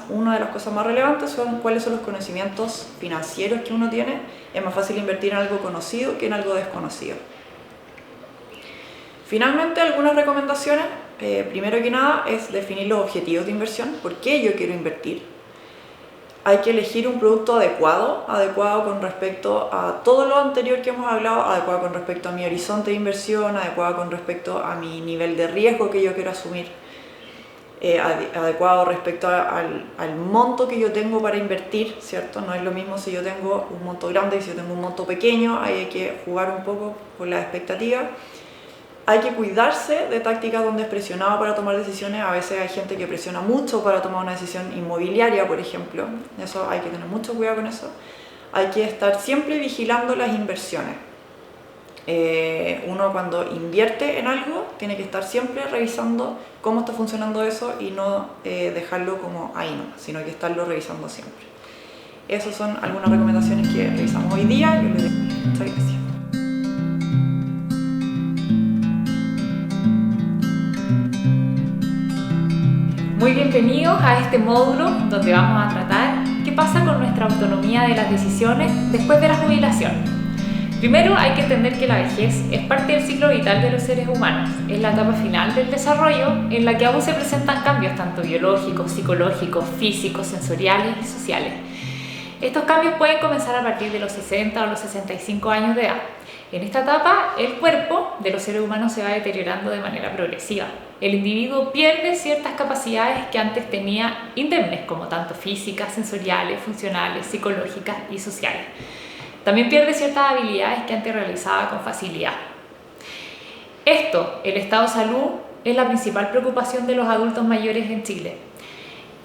una de las cosas más relevantes, son cuáles son los conocimientos financieros que uno tiene. Es más fácil invertir en algo conocido que en algo desconocido. Finalmente, algunas recomendaciones. Primero que nada es definir los objetivos de inversión. ¿Por qué yo quiero invertir? Hay que elegir un producto adecuado con respecto a todo lo anterior que hemos hablado, adecuado con respecto a mi horizonte de inversión, adecuado con respecto a mi nivel de riesgo que yo quiero asumir, adecuado respecto al monto que yo tengo para invertir, ¿cierto? No es lo mismo si yo tengo un monto grande y si yo tengo un monto pequeño. Ahí hay que jugar un poco con las expectativas. Hay que cuidarse de tácticas donde es presionado para tomar decisiones. A veces hay gente que presiona mucho para tomar una decisión inmobiliaria, por ejemplo. Eso hay que tener mucho cuidado con eso. Hay que estar siempre vigilando las inversiones. Uno cuando invierte en algo tiene que estar siempre revisando cómo está funcionando eso y no dejarlo como ahí, ¿no? Sino que estarlo revisando siempre. Esas son algunas recomendaciones que revisamos hoy día. Yo les doy muchas gracias. Muy bienvenidos a este módulo donde vamos a tratar qué pasa con nuestra autonomía de las decisiones después de la jubilación. Primero hay que entender que la vejez es parte del ciclo vital de los seres humanos. Es la etapa final del desarrollo en la que aún se presentan cambios tanto biológicos, psicológicos, físicos, sensoriales y sociales. Estos cambios pueden comenzar a partir de los 60 o los 65 años de edad. En esta etapa, el cuerpo de los seres humanos se va deteriorando de manera progresiva. El individuo pierde ciertas capacidades que antes tenía indemnes, como tanto físicas, sensoriales, funcionales, psicológicas y sociales. También pierde ciertas habilidades que antes realizaba con facilidad. El estado de salud, es la principal preocupación de los adultos mayores en Chile.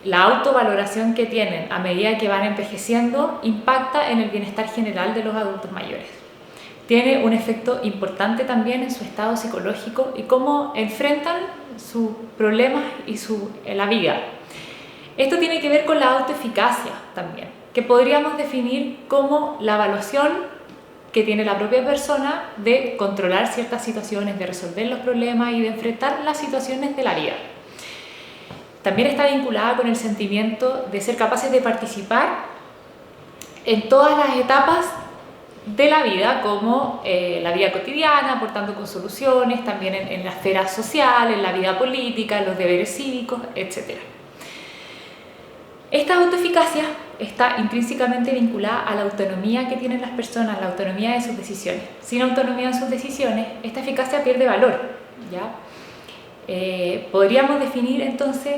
La autovaloración que tienen a medida que van envejeciendo impacta en el bienestar general de los adultos mayores. Tiene un efecto importante también en su estado psicológico y cómo enfrentan sus problemas y la vida. Esto tiene que ver con la autoeficacia también, que podríamos definir como la evaluación que tiene la propia persona de controlar ciertas situaciones, de resolver los problemas y de enfrentar las situaciones de la vida. También está vinculada con el sentimiento de ser capaces de participar en todas las etapas de la vida, como la vida cotidiana, aportando con soluciones, también en la esfera social, en la vida política, en los deberes cívicos, etc. Esta autoeficacia está intrínsecamente vinculada a la autonomía que tienen las personas, la autonomía de sus decisiones. Sin autonomía en sus decisiones, esta eficacia pierde valor, ¿ya? Podríamos definir entonces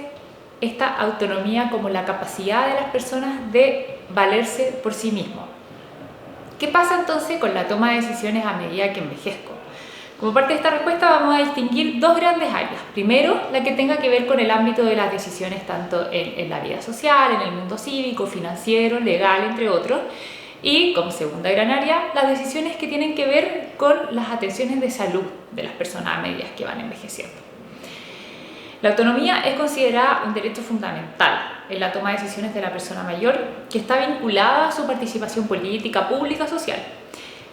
esta autonomía como la capacidad de las personas de valerse por sí mismos. ¿Qué pasa entonces con la toma de decisiones a medida que envejezco? Como parte de esta respuesta vamos a distinguir dos grandes áreas. Primero, la que tenga que ver con el ámbito de las decisiones tanto en la vida social, en el mundo cívico, financiero, legal, entre otros. Y como segunda gran área, las decisiones que tienen que ver con las atenciones de salud de las personas a medida que van envejeciendo. La autonomía es considerada un derecho fundamental en la toma de decisiones de la persona mayor que está vinculada a su participación política, pública, social.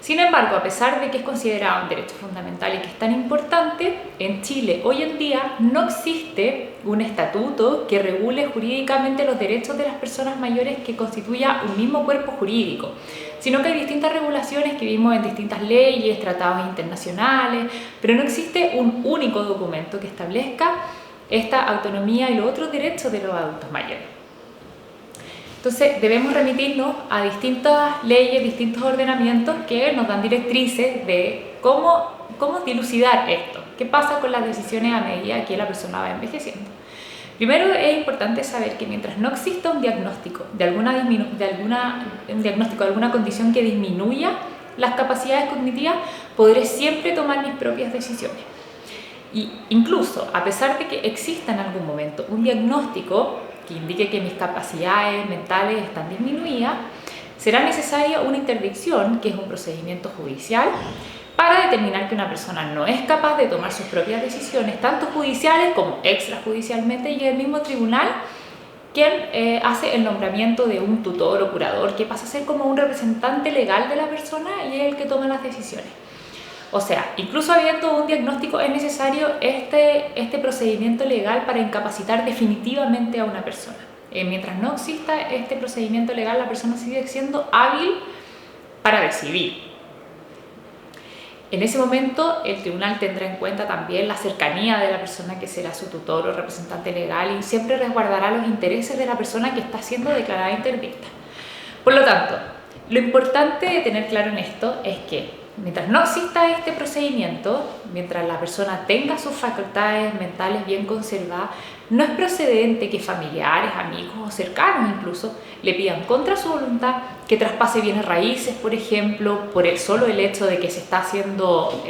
Sin embargo, a pesar de que es considerado un derecho fundamental y que es tan importante, en Chile hoy en día no existe un estatuto que regule jurídicamente los derechos de las personas mayores que constituya un mismo cuerpo jurídico, sino que hay distintas regulaciones que vimos en distintas leyes, tratados internacionales, pero no existe un único documento que establezca esta autonomía y los otros derechos de los adultos mayores. Entonces debemos remitirnos a distintas leyes, distintos ordenamientos que nos dan directrices de cómo dilucidar esto, qué pasa con las decisiones a medida que la persona va envejeciendo. Primero es importante saber que mientras no exista un diagnóstico de alguna condición que disminuya las capacidades cognitivas, podré siempre tomar mis propias decisiones. Y incluso a pesar de que exista en algún momento un diagnóstico que indique que mis capacidades mentales están disminuidas, será necesaria una interdicción, que es un procedimiento judicial, para determinar que una persona no es capaz de tomar sus propias decisiones, tanto judiciales como extrajudicialmente, y el mismo tribunal quien hace el nombramiento de un tutor o curador, que pasa a ser como un representante legal de la persona y es el que toma las decisiones. O sea, incluso habiendo un diagnóstico, es necesario este procedimiento legal para incapacitar definitivamente a una persona. Mientras no exista este procedimiento legal, la persona sigue siendo hábil para decidir. En ese momento, el tribunal tendrá en cuenta también la cercanía de la persona que será su tutor o representante legal y siempre resguardará los intereses de la persona que está siendo declarada interdicta. Por lo tanto, lo importante de tener claro en esto es que mientras no exista este procedimiento, mientras la persona tenga sus facultades mentales bien conservadas, no es procedente que familiares, amigos o cercanos incluso le pidan contra su voluntad que traspase bienes raíces, por ejemplo, por el solo hecho de que se está haciendo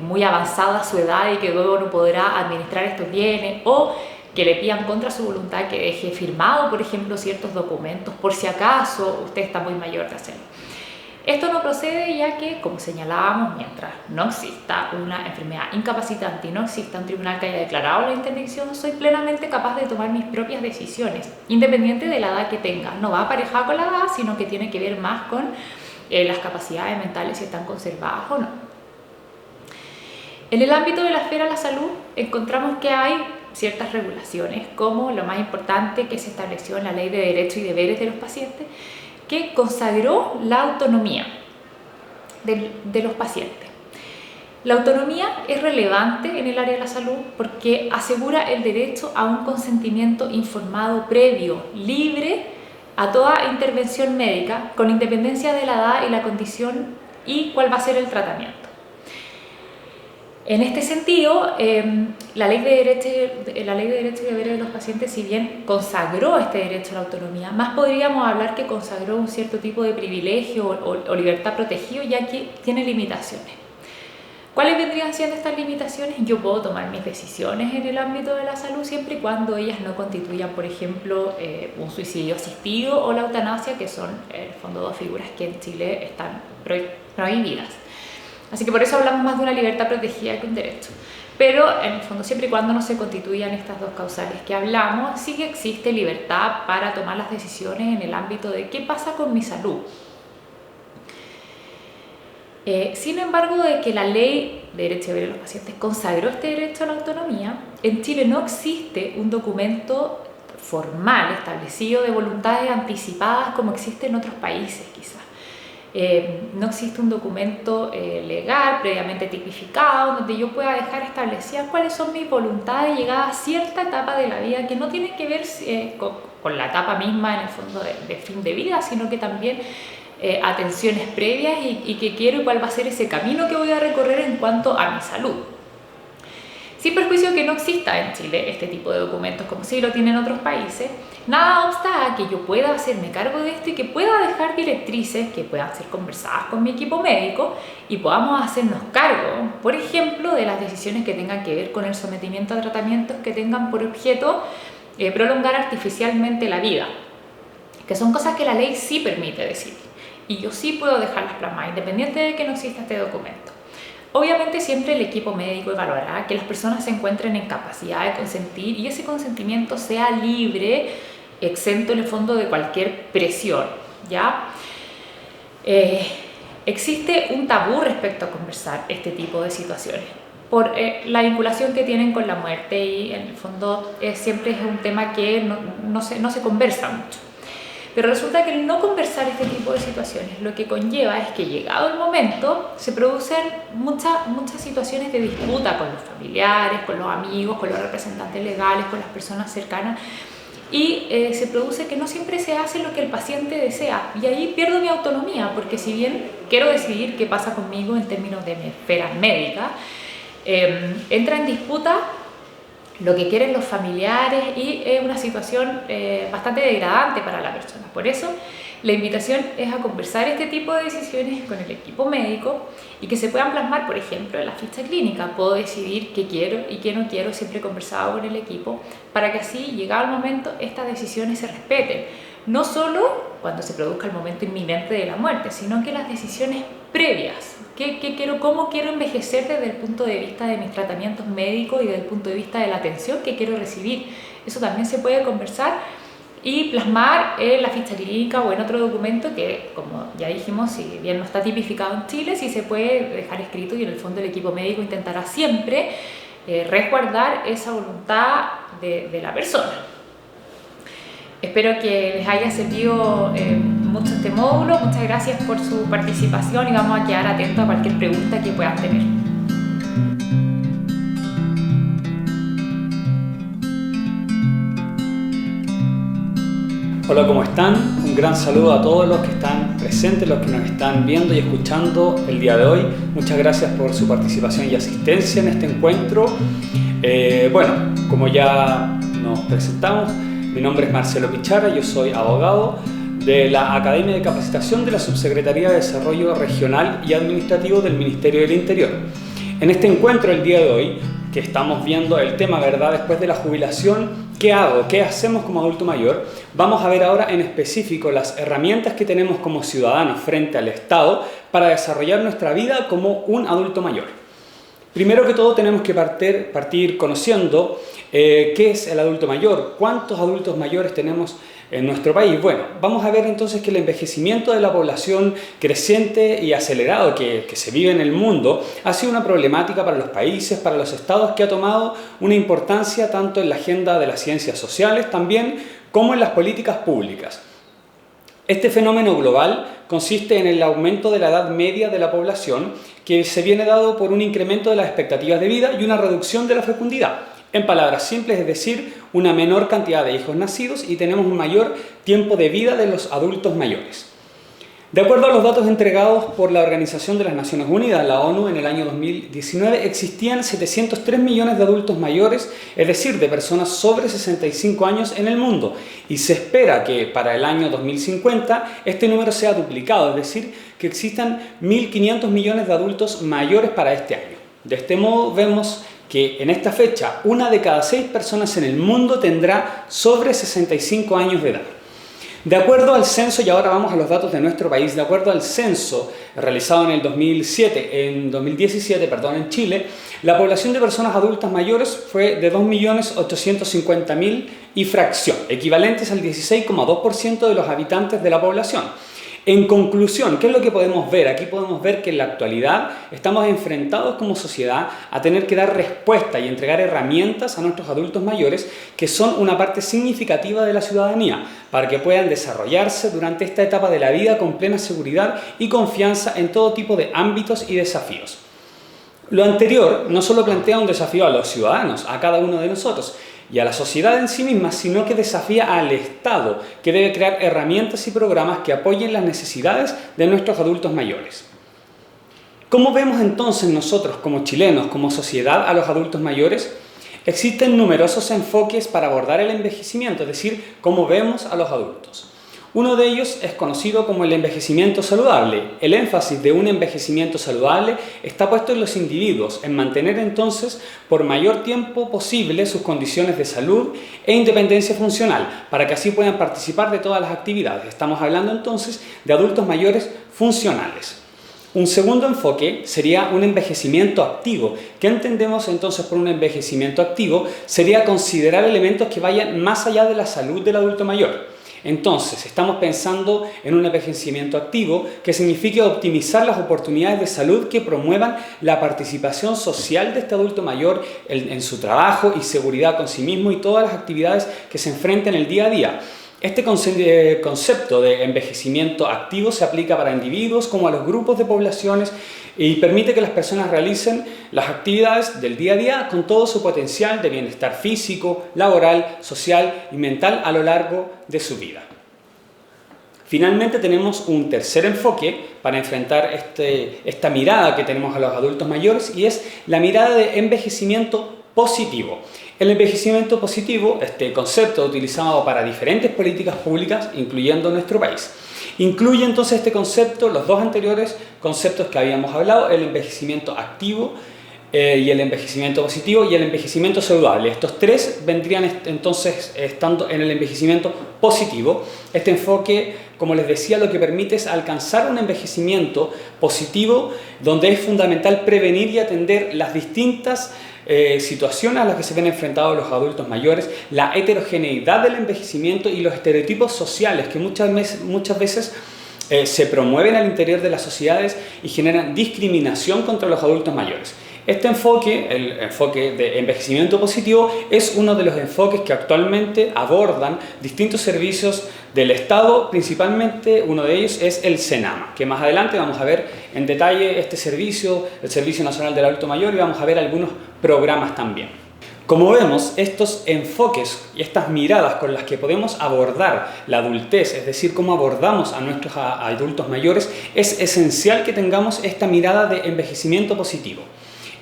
muy avanzada su edad y que luego no podrá administrar estos bienes, o que le pidan contra su voluntad que deje firmado, por ejemplo, ciertos documentos por si acaso usted está muy mayor de hacerlo. Esto no procede ya que, como señalábamos, mientras no exista una enfermedad incapacitante y no exista un tribunal que haya declarado la interdicción, soy plenamente capaz de tomar mis propias decisiones, independiente de la edad que tenga. No va aparejada con la edad, sino que tiene que ver más con las capacidades mentales, si están conservadas o no. En el ámbito de la esfera de la salud, encontramos que hay ciertas regulaciones, como lo más importante que se estableció en la Ley de Derechos y Deberes de los Pacientes, que consagró la autonomía de los pacientes. La autonomía es relevante en el área de la salud porque asegura el derecho a un consentimiento informado previo, libre a toda intervención médica, con independencia de la edad y la condición y cuál va a ser el tratamiento. En este sentido, la Ley de Derechos y Deberes de los Pacientes, si bien consagró este derecho a la autonomía, más podríamos hablar que consagró un cierto tipo de privilegio o libertad protegido, ya que tiene limitaciones. ¿Cuáles vendrían siendo estas limitaciones? Yo puedo tomar mis decisiones en el ámbito de la salud siempre y cuando ellas no constituyan, por ejemplo, un suicidio asistido o la eutanasia, que son, en el fondo, dos figuras que en Chile están prohibidas. Así que por eso hablamos más de una libertad protegida que un derecho. Pero en el fondo, siempre y cuando no se constituyan estas dos causales que hablamos, sí que existe libertad para tomar las decisiones en el ámbito de qué pasa con mi salud. Sin embargo, de que la Ley de Derechos y Deberes de los Pacientes consagró este derecho a la autonomía, en Chile no existe un documento formal establecido de voluntades anticipadas como existe en otros países, quizás. No existe un documento legal previamente tipificado donde yo pueda dejar establecidas cuáles son mis voluntades llegadas a cierta etapa de la vida, que no tiene que ver con la etapa misma en el fondo de fin de vida, sino que también atenciones previas y que quiero y cuál va a ser ese camino que voy a recorrer en cuanto a mi salud. Sin perjuicio que no exista en Chile este tipo de documentos como sí lo tienen otros países, nada obsta a que yo pueda hacerme cargo de esto y que pueda dejar directrices que puedan ser conversadas con mi equipo médico y podamos hacernos cargo, por ejemplo, de las decisiones que tengan que ver con el sometimiento a tratamientos que tengan por objeto prolongar artificialmente la vida, que son cosas que la ley sí permite decidir y yo sí puedo dejarlas plasmadas, independiente de que no exista este documento. Obviamente siempre el equipo médico evaluará que las personas se encuentren en capacidad de consentir y ese consentimiento sea libre, exento en el fondo de cualquier presión, ¿ya? Existe un tabú respecto a conversar este tipo de situaciones por la vinculación que tienen con la muerte y en el fondo siempre es un tema que no se conversa mucho. Pero resulta que el no conversar este tipo de situaciones lo que conlleva es que llegado el momento se producen muchas situaciones de disputa con los familiares, con los amigos, con los representantes legales, con las personas cercanas y se produce que no siempre se hace lo que el paciente desea y ahí pierdo mi autonomía porque si bien quiero decidir qué pasa conmigo en términos de mi esfera médica, entra en disputa lo que quieren los familiares y es una situación bastante degradante para la persona. Por eso, la invitación es a conversar este tipo de decisiones con el equipo médico y que se puedan plasmar, por ejemplo, en la ficha clínica. Puedo decidir qué quiero y qué no quiero, siempre conversado con el equipo, para que así, llegado el momento, estas decisiones se respeten. No solo cuando se produzca el momento inminente de la muerte, sino que las decisiones previas. ¿Qué quiero, cómo quiero envejecer desde el punto de vista de mis tratamientos médicos y desde el punto de vista de la atención que quiero recibir? Eso también se puede conversar y plasmar en la ficha clínica o en otro documento que, como ya dijimos, si bien no está tipificado en Chile, sí se puede dejar escrito y en el fondo el equipo médico intentará siempre resguardar esa voluntad de la persona. Espero que les haya servido mucho este módulo. Muchas gracias por su participación y vamos a quedar atentos a cualquier pregunta que puedan tener. Hola, ¿cómo están? Un gran saludo a todos los que están presentes, los que nos están viendo y escuchando el día de hoy. Muchas gracias por su participación y asistencia en este encuentro. Bueno, como ya nos presentamos, mi nombre es Marcelo Pichara, yo soy abogado de la Academia de Capacitación de la Subsecretaría de Desarrollo Regional y Administrativo del Ministerio del Interior. En este encuentro el día de hoy, que estamos viendo el tema, ¿verdad?, después de la jubilación, ¿qué hago? ¿Qué hacemos como adulto mayor? Vamos a ver ahora en específico las herramientas que tenemos como ciudadanos frente al Estado para desarrollar nuestra vida como un adulto mayor. Primero que todo tenemos que partir conociendo qué es el adulto mayor, cuántos adultos mayores tenemos en nuestro país. Bueno, vamos a ver entonces que el envejecimiento de la población creciente y acelerado que se vive en el mundo ha sido una problemática para los países, para los estados, que ha tomado una importancia tanto en la agenda de las ciencias sociales también como en las políticas públicas. Este fenómeno global consiste en el aumento de la edad media de la población que se viene dado por un incremento de las expectativas de vida y una reducción de la fecundidad. En palabras simples, es decir, una menor cantidad de hijos nacidos y tenemos un mayor tiempo de vida de los adultos mayores. De acuerdo a los datos entregados por la Organización de las Naciones Unidas, la ONU, en el año 2019 existían 703 millones de adultos mayores, es decir, de personas sobre 65 años en el mundo, y se espera que para el año 2050 este número sea duplicado, es decir, que existan 1.500 millones de adultos mayores para este año. De este modo vemos que en esta fecha 1 de cada 6 personas en el mundo tendrá sobre 65 años de edad. De acuerdo al censo, y ahora vamos a los datos de nuestro país, de acuerdo al censo realizado en el 2017 en Chile, la población de personas adultas mayores fue de 2.850.000 y fracción, equivalentes al 16,2% de los habitantes de la población. En conclusión, ¿qué es lo que podemos ver? Aquí podemos ver que en la actualidad estamos enfrentados como sociedad a tener que dar respuesta y entregar herramientas a nuestros adultos mayores que son una parte significativa de la ciudadanía para que puedan desarrollarse durante esta etapa de la vida con plena seguridad y confianza en todo tipo de ámbitos y desafíos. Lo anterior no solo plantea un desafío a los ciudadanos, a cada uno de nosotros, y a la sociedad en sí misma, sino que desafía al Estado, que debe crear herramientas y programas que apoyen las necesidades de nuestros adultos mayores. ¿Cómo vemos entonces nosotros como chilenos, como sociedad, a los adultos mayores? Existen numerosos enfoques para abordar el envejecimiento, es decir, cómo vemos a los adultos. Uno de ellos es conocido como el envejecimiento saludable. El énfasis de un envejecimiento saludable está puesto en los individuos, en mantener entonces por mayor tiempo posible sus condiciones de salud e independencia funcional, para que así puedan participar de todas las actividades. Estamos hablando entonces de adultos mayores funcionales. Un segundo enfoque sería un envejecimiento activo. ¿Qué entendemos entonces por un envejecimiento activo? Sería considerar elementos que vayan más allá de la salud del adulto mayor. Entonces, estamos pensando en un envejecimiento activo que significa optimizar las oportunidades de salud que promuevan la participación social de este adulto mayor en su trabajo y seguridad con sí mismo y todas las actividades que se enfrentan el día a día. Este concepto de envejecimiento activo se aplica para individuos como a los grupos de poblaciones y permite que las personas realicen las actividades del día a día con todo su potencial de bienestar físico, laboral, social y mental a lo largo de su vida. Finalmente tenemos un tercer enfoque para enfrentar esta mirada que tenemos a los adultos mayores y es la mirada de envejecimiento positivo. El envejecimiento positivo, este concepto utilizado para diferentes políticas públicas, incluyendo nuestro país. Incluye entonces este concepto los dos anteriores conceptos que habíamos hablado, el envejecimiento activo y el envejecimiento positivo y el envejecimiento saludable. Estos tres vendrían entonces estando en el envejecimiento positivo. Este enfoque, como les decía, lo que permite es alcanzar un envejecimiento positivo donde es fundamental prevenir y atender las distintas situaciones a las que se ven enfrentados los adultos mayores, la heterogeneidad del envejecimiento y los estereotipos sociales que muchas veces se promueven al interior de las sociedades y generan discriminación contra los adultos mayores. Este enfoque, el enfoque de envejecimiento positivo, es uno de los enfoques que actualmente abordan distintos servicios del Estado, principalmente uno de ellos es el Senama, que más adelante vamos a ver en detalle este servicio, el Servicio Nacional del Adulto Mayor, y vamos a ver algunos programas también. Como vemos, estos enfoques y estas miradas con las que podemos abordar la adultez, es decir, cómo abordamos a nuestros adultos mayores, es esencial que tengamos esta mirada de envejecimiento positivo.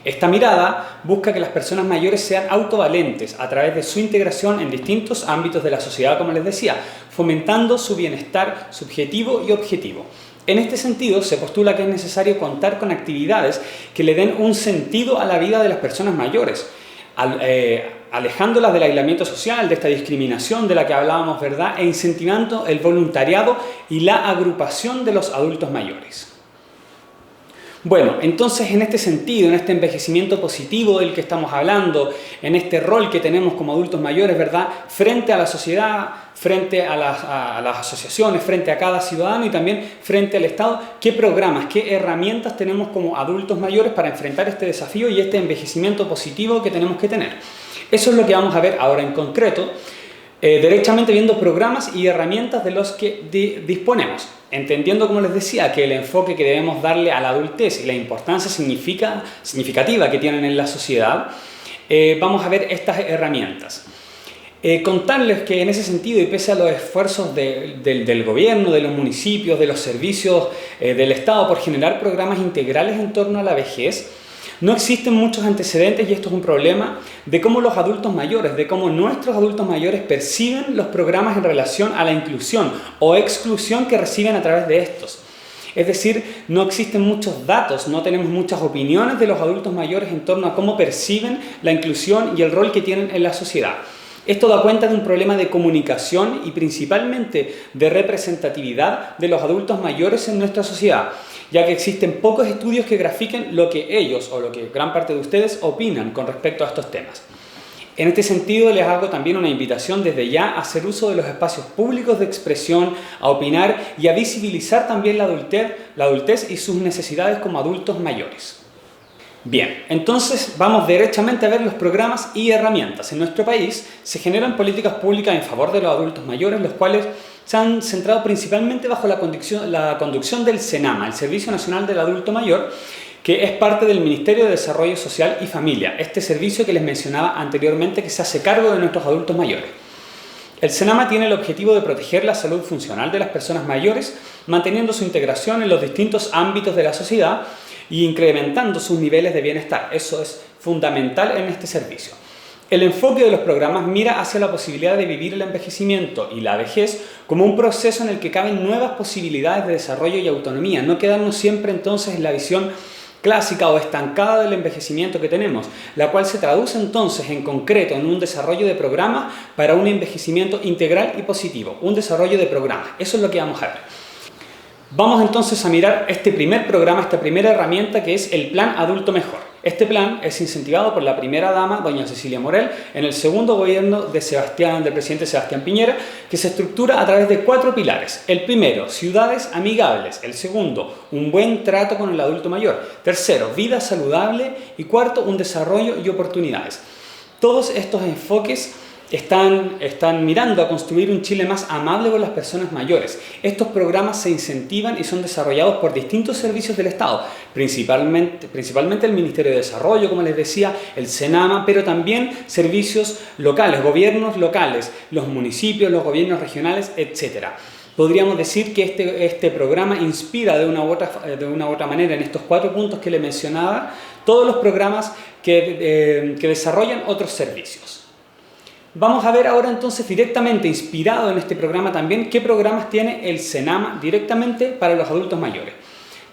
Esta mirada busca que las personas mayores sean autovalentes a través de su integración en distintos ámbitos de la sociedad, como les decía, fomentando su bienestar subjetivo y objetivo. En este sentido, se postula que es necesario contar con actividades que le den un sentido a la vida de las personas mayores, alejándolas del aislamiento social, de esta discriminación de la que hablábamos, ¿verdad?, e incentivando el voluntariado y la agrupación de los adultos mayores. Bueno, entonces en este sentido, en este envejecimiento positivo del que estamos hablando, en este rol que tenemos como adultos mayores, ¿verdad?, frente a la sociedad, frente a las asociaciones, frente a cada ciudadano y también frente al Estado, ¿qué programas, qué herramientas tenemos como adultos mayores para enfrentar este desafío y este envejecimiento positivo que tenemos que tener? Eso es lo que vamos a ver ahora en concreto, derechamente viendo programas y herramientas de los que disponemos, entendiendo, como les decía, que el enfoque que debemos darle a la adultez y la importancia significativa que tienen en la sociedad, vamos a ver estas herramientas. Contarles que en ese sentido, y pese a los esfuerzos del gobierno, de los municipios, de los servicios del Estado por generar programas integrales en torno a la vejez, no existen muchos antecedentes, y esto es un problema, de cómo los adultos mayores, de cómo nuestros adultos mayores perciben los programas en relación a la inclusión o exclusión que reciben a través de estos. Es decir, no existen muchos datos, no tenemos muchas opiniones de los adultos mayores en torno a cómo perciben la inclusión y el rol que tienen en la sociedad. Esto da cuenta de un problema de comunicación y principalmente de representatividad de los adultos mayores en nuestra sociedad, ya que existen pocos estudios que grafiquen lo que ellos o lo que gran parte de ustedes opinan con respecto a estos temas. En este sentido, les hago también una invitación desde ya a hacer uso de los espacios públicos de expresión, a opinar y a visibilizar también la adultez y sus necesidades como adultos mayores. Bien, entonces vamos derechamente a ver los programas y herramientas. En nuestro país se generan políticas públicas en favor de los adultos mayores, los cuales se han centrado principalmente bajo la conducción del Senama, el Servicio Nacional del Adulto Mayor, que es parte del Ministerio de Desarrollo Social y Familia, este servicio que les mencionaba anteriormente que se hace cargo de nuestros adultos mayores. El Senama tiene el objetivo de proteger la salud funcional de las personas mayores, manteniendo su integración en los distintos ámbitos de la sociedad y incrementando sus niveles de bienestar. Eso es fundamental en este servicio. El enfoque de los programas mira hacia la posibilidad de vivir el envejecimiento y la vejez como un proceso en el que caben nuevas posibilidades de desarrollo y autonomía, no quedarnos siempre entonces en la visión clásica o estancada del envejecimiento que tenemos, la cual se traduce entonces en concreto en un desarrollo de programas para un envejecimiento integral y positivo, un desarrollo de programas. Eso es lo que vamos a ver. Vamos entonces a mirar este primer programa, esta primera herramienta que es el Plan Adulto Mejor. Este plan es incentivado por la primera dama, doña Cecilia Morel, en el segundo gobierno del presidente Sebastián Piñera, que se estructura a través de 4 pilares. El primero, ciudades amigables. El segundo, un buen trato con el adulto mayor. Tercero, vida saludable. Y cuarto, un desarrollo y oportunidades. Todos estos enfoques están mirando a construir un Chile más amable con las personas mayores. Estos programas se incentivan y son desarrollados por distintos servicios del Estado, principalmente el Ministerio de Desarrollo, como les decía, el SENAMA, pero también servicios locales, gobiernos locales, los municipios, los gobiernos regionales, etc. Podríamos decir que este programa inspira de una u otra manera en estos 4 puntos que le mencionaba todos los programas que desarrollan otros servicios. Vamos a ver ahora entonces directamente inspirado en este programa también qué programas tiene el SENAMA directamente para los adultos mayores.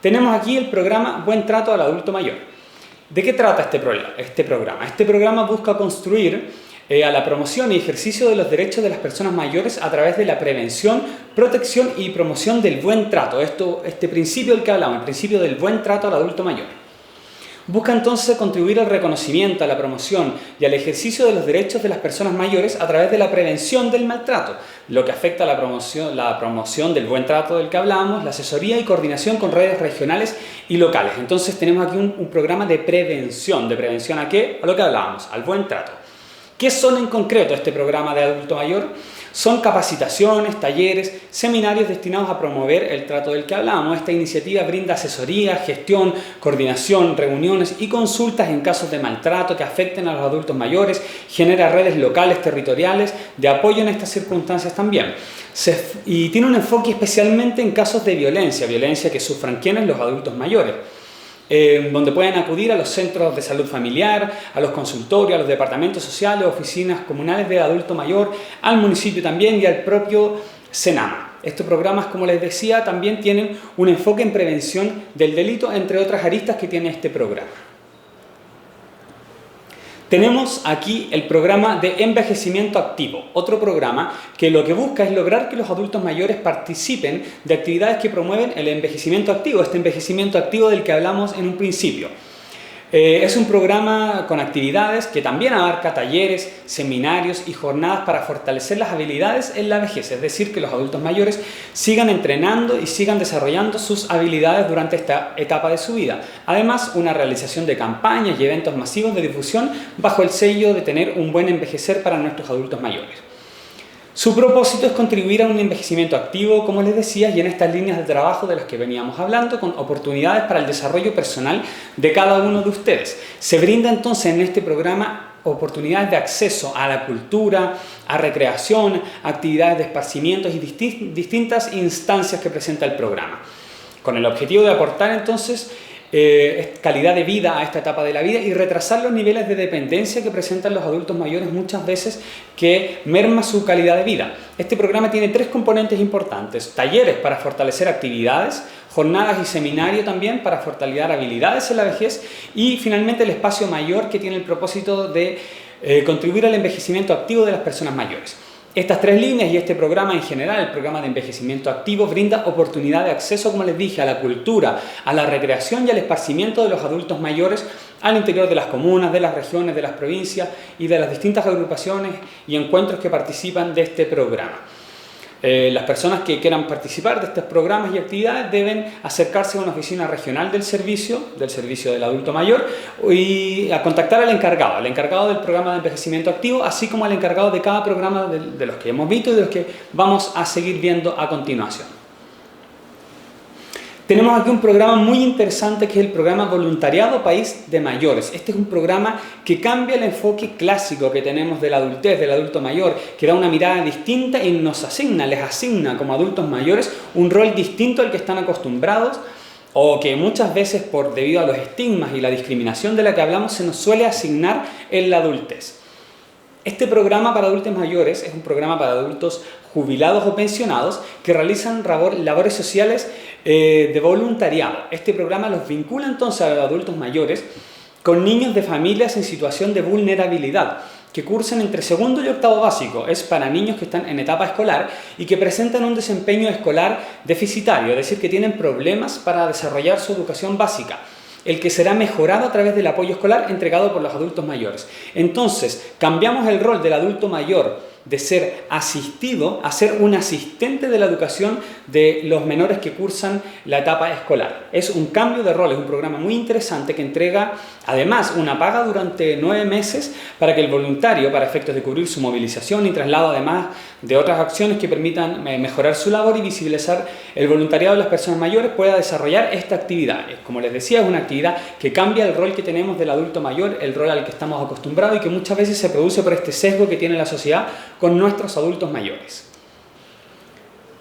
Tenemos aquí el programa Buen Trato al Adulto Mayor. ¿De qué trata este programa? Este programa busca construir a la promoción y ejercicio de los derechos de las personas mayores a través de la prevención, protección y promoción del buen trato. Este principio del que hablamos, el principio del buen trato al adulto mayor. Busca entonces contribuir al reconocimiento, a la promoción y al ejercicio de los derechos de las personas mayores a través de la prevención del maltrato, lo que afecta a la promoción del buen trato del que hablamos, la asesoría y coordinación con redes regionales y locales. Entonces tenemos aquí un programa de prevención. ¿De prevención a qué? A lo que hablábamos, al buen trato. ¿Qué son en concreto este programa de adulto mayor? Son capacitaciones, talleres, seminarios destinados a promover el trato del que hablábamos. Esta iniciativa brinda asesoría, gestión, coordinación, reuniones y consultas en casos de maltrato que afecten a los adultos mayores, genera redes locales, territoriales de apoyo en estas circunstancias también. Y tiene un enfoque especialmente en casos de violencia que sufran quienes, los adultos mayores. Donde pueden acudir a los centros de salud familiar, a los consultorios, a los departamentos sociales, oficinas comunales de adulto mayor, al municipio también y al propio SENAMA. Estos programas, como les decía, también tienen un enfoque en prevención del delito, entre otras aristas que tiene este programa. Tenemos aquí el programa de envejecimiento activo, otro programa que lo que busca es lograr que los adultos mayores participen de actividades que promueven el envejecimiento activo, este envejecimiento activo del que hablamos en un principio. Es un programa con actividades que también abarca talleres, seminarios y jornadas para fortalecer las habilidades en la vejez, es decir, que los adultos mayores sigan entrenando y sigan desarrollando sus habilidades durante esta etapa de su vida. Además, una realización de campañas y eventos masivos de difusión bajo el sello de tener un buen envejecer para nuestros adultos mayores. Su propósito es contribuir a un envejecimiento activo, como les decía, y en estas líneas de trabajo de las que veníamos hablando, con oportunidades para el desarrollo personal de cada uno de ustedes. Se brinda entonces en este programa oportunidades de acceso a la cultura, a recreación, actividades de esparcimientos y distintas instancias que presenta el programa, con el objetivo de aportar entonces calidad de vida a esta etapa de la vida y retrasar los niveles de dependencia que presentan los adultos mayores muchas veces, que merma su calidad de vida. Este programa tiene 3 componentes importantes: talleres para fortalecer actividades, jornadas y seminario también para fortalecer habilidades en la vejez, y finalmente el espacio mayor, que tiene el propósito de contribuir al envejecimiento activo de las personas mayores. Estas 3 líneas y este programa en general, el programa de envejecimiento activo, brinda oportunidad de acceso, como les dije, a la cultura, a la recreación y al esparcimiento de los adultos mayores al interior de las comunas, de las regiones, de las provincias y de las distintas agrupaciones y encuentros que participan de este programa. Las personas que quieran participar de estos programas y actividades deben acercarse a una oficina regional del servicio del adulto mayor, y a contactar al encargado del programa de envejecimiento activo, así como al encargado de cada programa de los que hemos visto y de los que vamos a seguir viendo a continuación. Tenemos aquí un programa muy interesante que es el programa Voluntariado País de Mayores. Este es un programa que cambia el enfoque clásico que tenemos de la adultez, del adulto mayor, que da una mirada distinta y les asigna como adultos mayores un rol distinto al que están acostumbrados o que muchas veces debido a los estigmas y la discriminación de la que hablamos se nos suele asignar en la adultez. Este programa para adultos mayores es un programa para adultos jubilados o pensionados que realizan labores sociales de voluntariado. Este programa los vincula entonces a los adultos mayores con niños de familias en situación de vulnerabilidad, que cursan entre segundo y octavo básico. Es para niños que están en etapa escolar y que presentan un desempeño escolar deficitario, es decir, que tienen problemas para desarrollar su educación básica, el que será mejorado a través del apoyo escolar entregado por los adultos mayores. Entonces, cambiamos el rol del adulto mayor de ser asistido a ser un asistente de la educación de los menores que cursan la etapa escolar. Es un cambio de rol, es un programa muy interesante que entrega además una paga durante 9 meses para que el voluntario, para efectos de cubrir su movilización y traslado, además de otras acciones que permitan mejorar su labor y visibilizar el voluntariado de las personas mayores, pueda desarrollar esta actividad. Como les decía, es una actividad que cambia el rol que tenemos del adulto mayor, el rol al que estamos acostumbrados y que muchas veces se produce por este sesgo que tiene la sociedad con nuestros adultos mayores.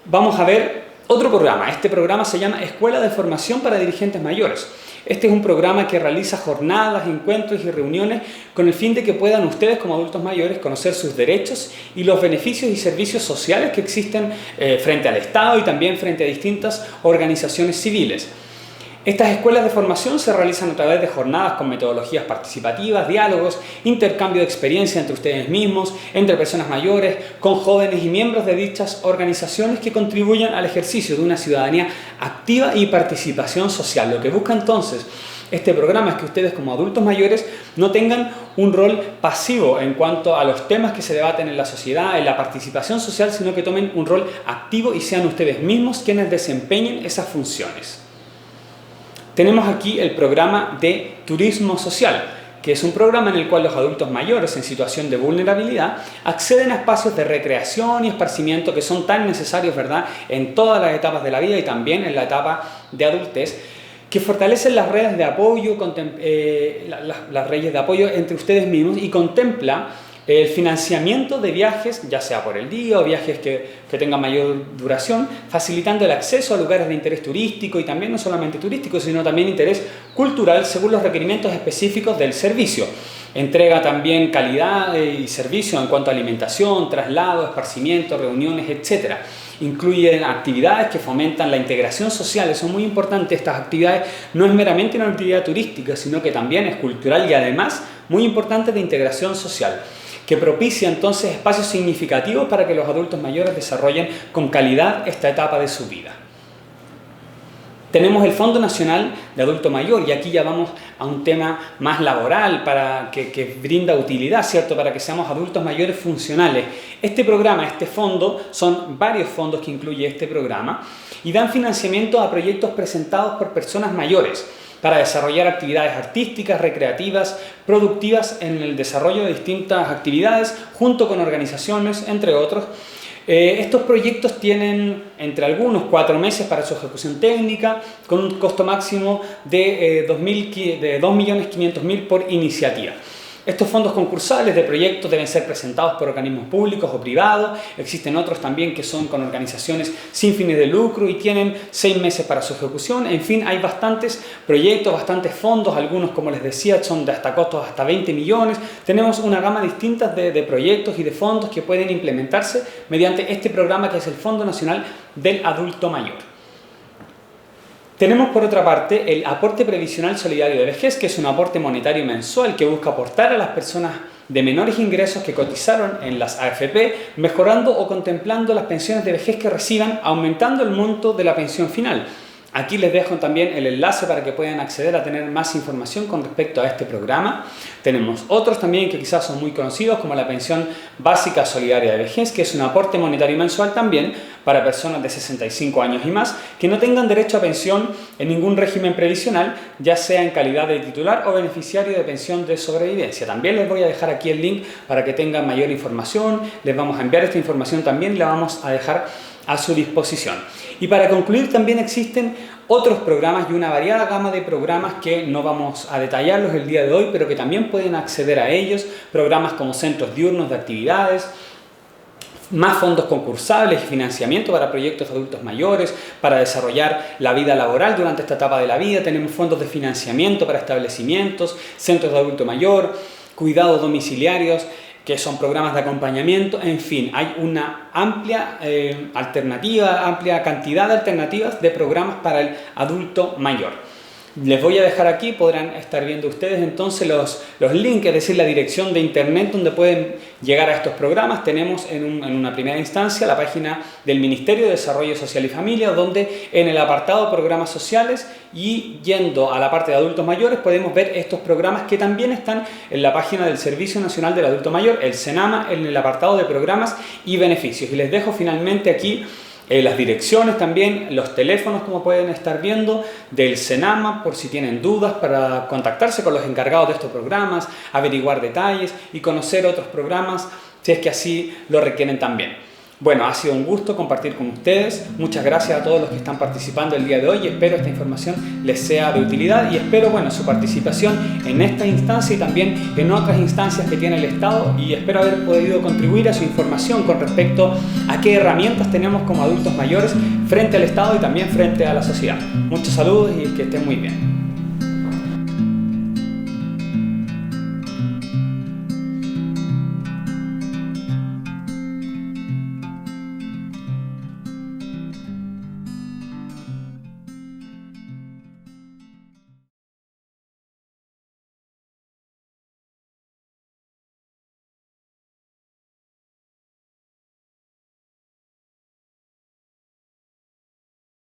Vamos a ver otro programa. Este programa se llama Escuela de Formación para Dirigentes Mayores. Este es un programa que realiza jornadas, encuentros y reuniones con el fin de que puedan ustedes como adultos mayores conocer sus derechos y los beneficios y servicios sociales que existen frente al Estado y también frente a distintas organizaciones civiles. Estas escuelas de formación se realizan a través de jornadas con metodologías participativas, diálogos, intercambio de experiencia entre ustedes mismos, entre personas mayores, con jóvenes y miembros de dichas organizaciones que contribuyan al ejercicio de una ciudadanía activa y participación social. Lo que busca entonces este programa es que ustedes como adultos mayores no tengan un rol pasivo en cuanto a los temas que se debaten en la sociedad, en la participación social, sino que tomen un rol activo y sean ustedes mismos quienes desempeñen esas funciones. Tenemos aquí el programa de turismo social, que es un programa en el cual los adultos mayores en situación de vulnerabilidad acceden a espacios de recreación y esparcimiento que son tan necesarios, ¿verdad?, en todas las etapas de la vida y también en la etapa de adultez, que fortalecen las redes de apoyo, las redes de apoyo entre ustedes mismos y contempla el financiamiento de viajes, ya sea por el día o viajes que tengan mayor duración, facilitando el acceso a lugares de interés turístico y también no solamente turístico, sino también interés cultural según los requerimientos específicos del servicio. Entrega también calidad y servicio en cuanto a alimentación, traslado, esparcimiento, reuniones, etc. Incluyen actividades que fomentan la integración social. Eso es muy importante. Estas actividades no es meramente una actividad turística, sino que también es cultural y además muy importante de integración social, que propicia entonces espacios significativos para que los adultos mayores desarrollen con calidad esta etapa de su vida. Tenemos el Fondo Nacional de Adulto Mayor y aquí ya vamos a un tema más laboral para que brinda utilidad, ¿cierto?, para que seamos adultos mayores funcionales. Este programa, este fondo, son varios fondos que incluye este programa y dan financiamiento a proyectos presentados por personas mayores para desarrollar actividades artísticas, recreativas, productivas en el desarrollo de distintas actividades junto con organizaciones, entre otros. Estos proyectos tienen entre algunos 4 meses para su ejecución técnica con un costo máximo de 2.500.000 por iniciativa. Estos fondos concursales de proyectos deben ser presentados por organismos públicos o privados. Existen otros también que son con organizaciones sin fines de lucro y tienen 6 meses para su ejecución. En fin, hay bastantes proyectos, bastantes fondos. Algunos, como les decía, son de hasta costos hasta 20 millones. Tenemos una gama distinta de proyectos y de fondos que pueden implementarse mediante este programa que es el Fondo Nacional del Adulto Mayor. Tenemos por otra parte el aporte previsional solidario de vejez, que es un aporte monetario mensual que busca aportar a las personas de menores ingresos que cotizaron en las AFP, mejorando o contemplando las pensiones de vejez que reciban, aumentando el monto de la pensión final. Aquí les dejo también el enlace para que puedan acceder a tener más información con respecto a este programa. Tenemos otros también que quizás son muy conocidos, como la pensión básica solidaria de vejez, que es un aporte monetario mensual también para personas de 65 años y más que no tengan derecho a pensión en ningún régimen previsional, ya sea en calidad de titular o beneficiario de pensión de sobrevivencia. También les voy a dejar aquí el link para que tengan mayor información. Les vamos a enviar esta información también y la vamos a dejar a su disposición. Y para concluir, también existen otros programas y una variada gama de programas que no vamos a detallarlos el día de hoy, pero que también pueden acceder a ellos. Programas como centros diurnos de actividades, más fondos concursables y financiamiento para proyectos de adultos mayores, para desarrollar la vida laboral durante esta etapa de la vida. Tenemos fondos de financiamiento para establecimientos, centros de adulto mayor, cuidados domiciliarios, que son programas de acompañamiento. En fin, hay una amplia amplia cantidad de alternativas de programas para el adulto mayor. Les voy a dejar aquí, podrán estar viendo ustedes entonces los links, es decir, la dirección de internet donde pueden llegar a estos programas. Tenemos en una primera instancia la página del Ministerio de Desarrollo Social y Familia, donde en el apartado Programas Sociales y yendo a la parte de adultos mayores podemos ver estos programas que también están en la página del Servicio Nacional del Adulto Mayor, el SENAMA, en el apartado de Programas y Beneficios. Y les dejo finalmente aquí las direcciones también, los teléfonos, como pueden estar viendo, del SENAMA, por si tienen dudas, para contactarse con los encargados de estos programas, averiguar detalles y conocer otros programas si es que así lo requieren también. Bueno, ha sido un gusto compartir con ustedes. Muchas gracias a todos los que están participando el día de hoy y espero esta información les sea de utilidad y espero, su participación en esta instancia y también en otras instancias que tiene el Estado, y espero haber podido contribuir a su información con respecto a qué herramientas tenemos como adultos mayores frente al Estado y también frente a la sociedad. Muchos saludos y que estén muy bien.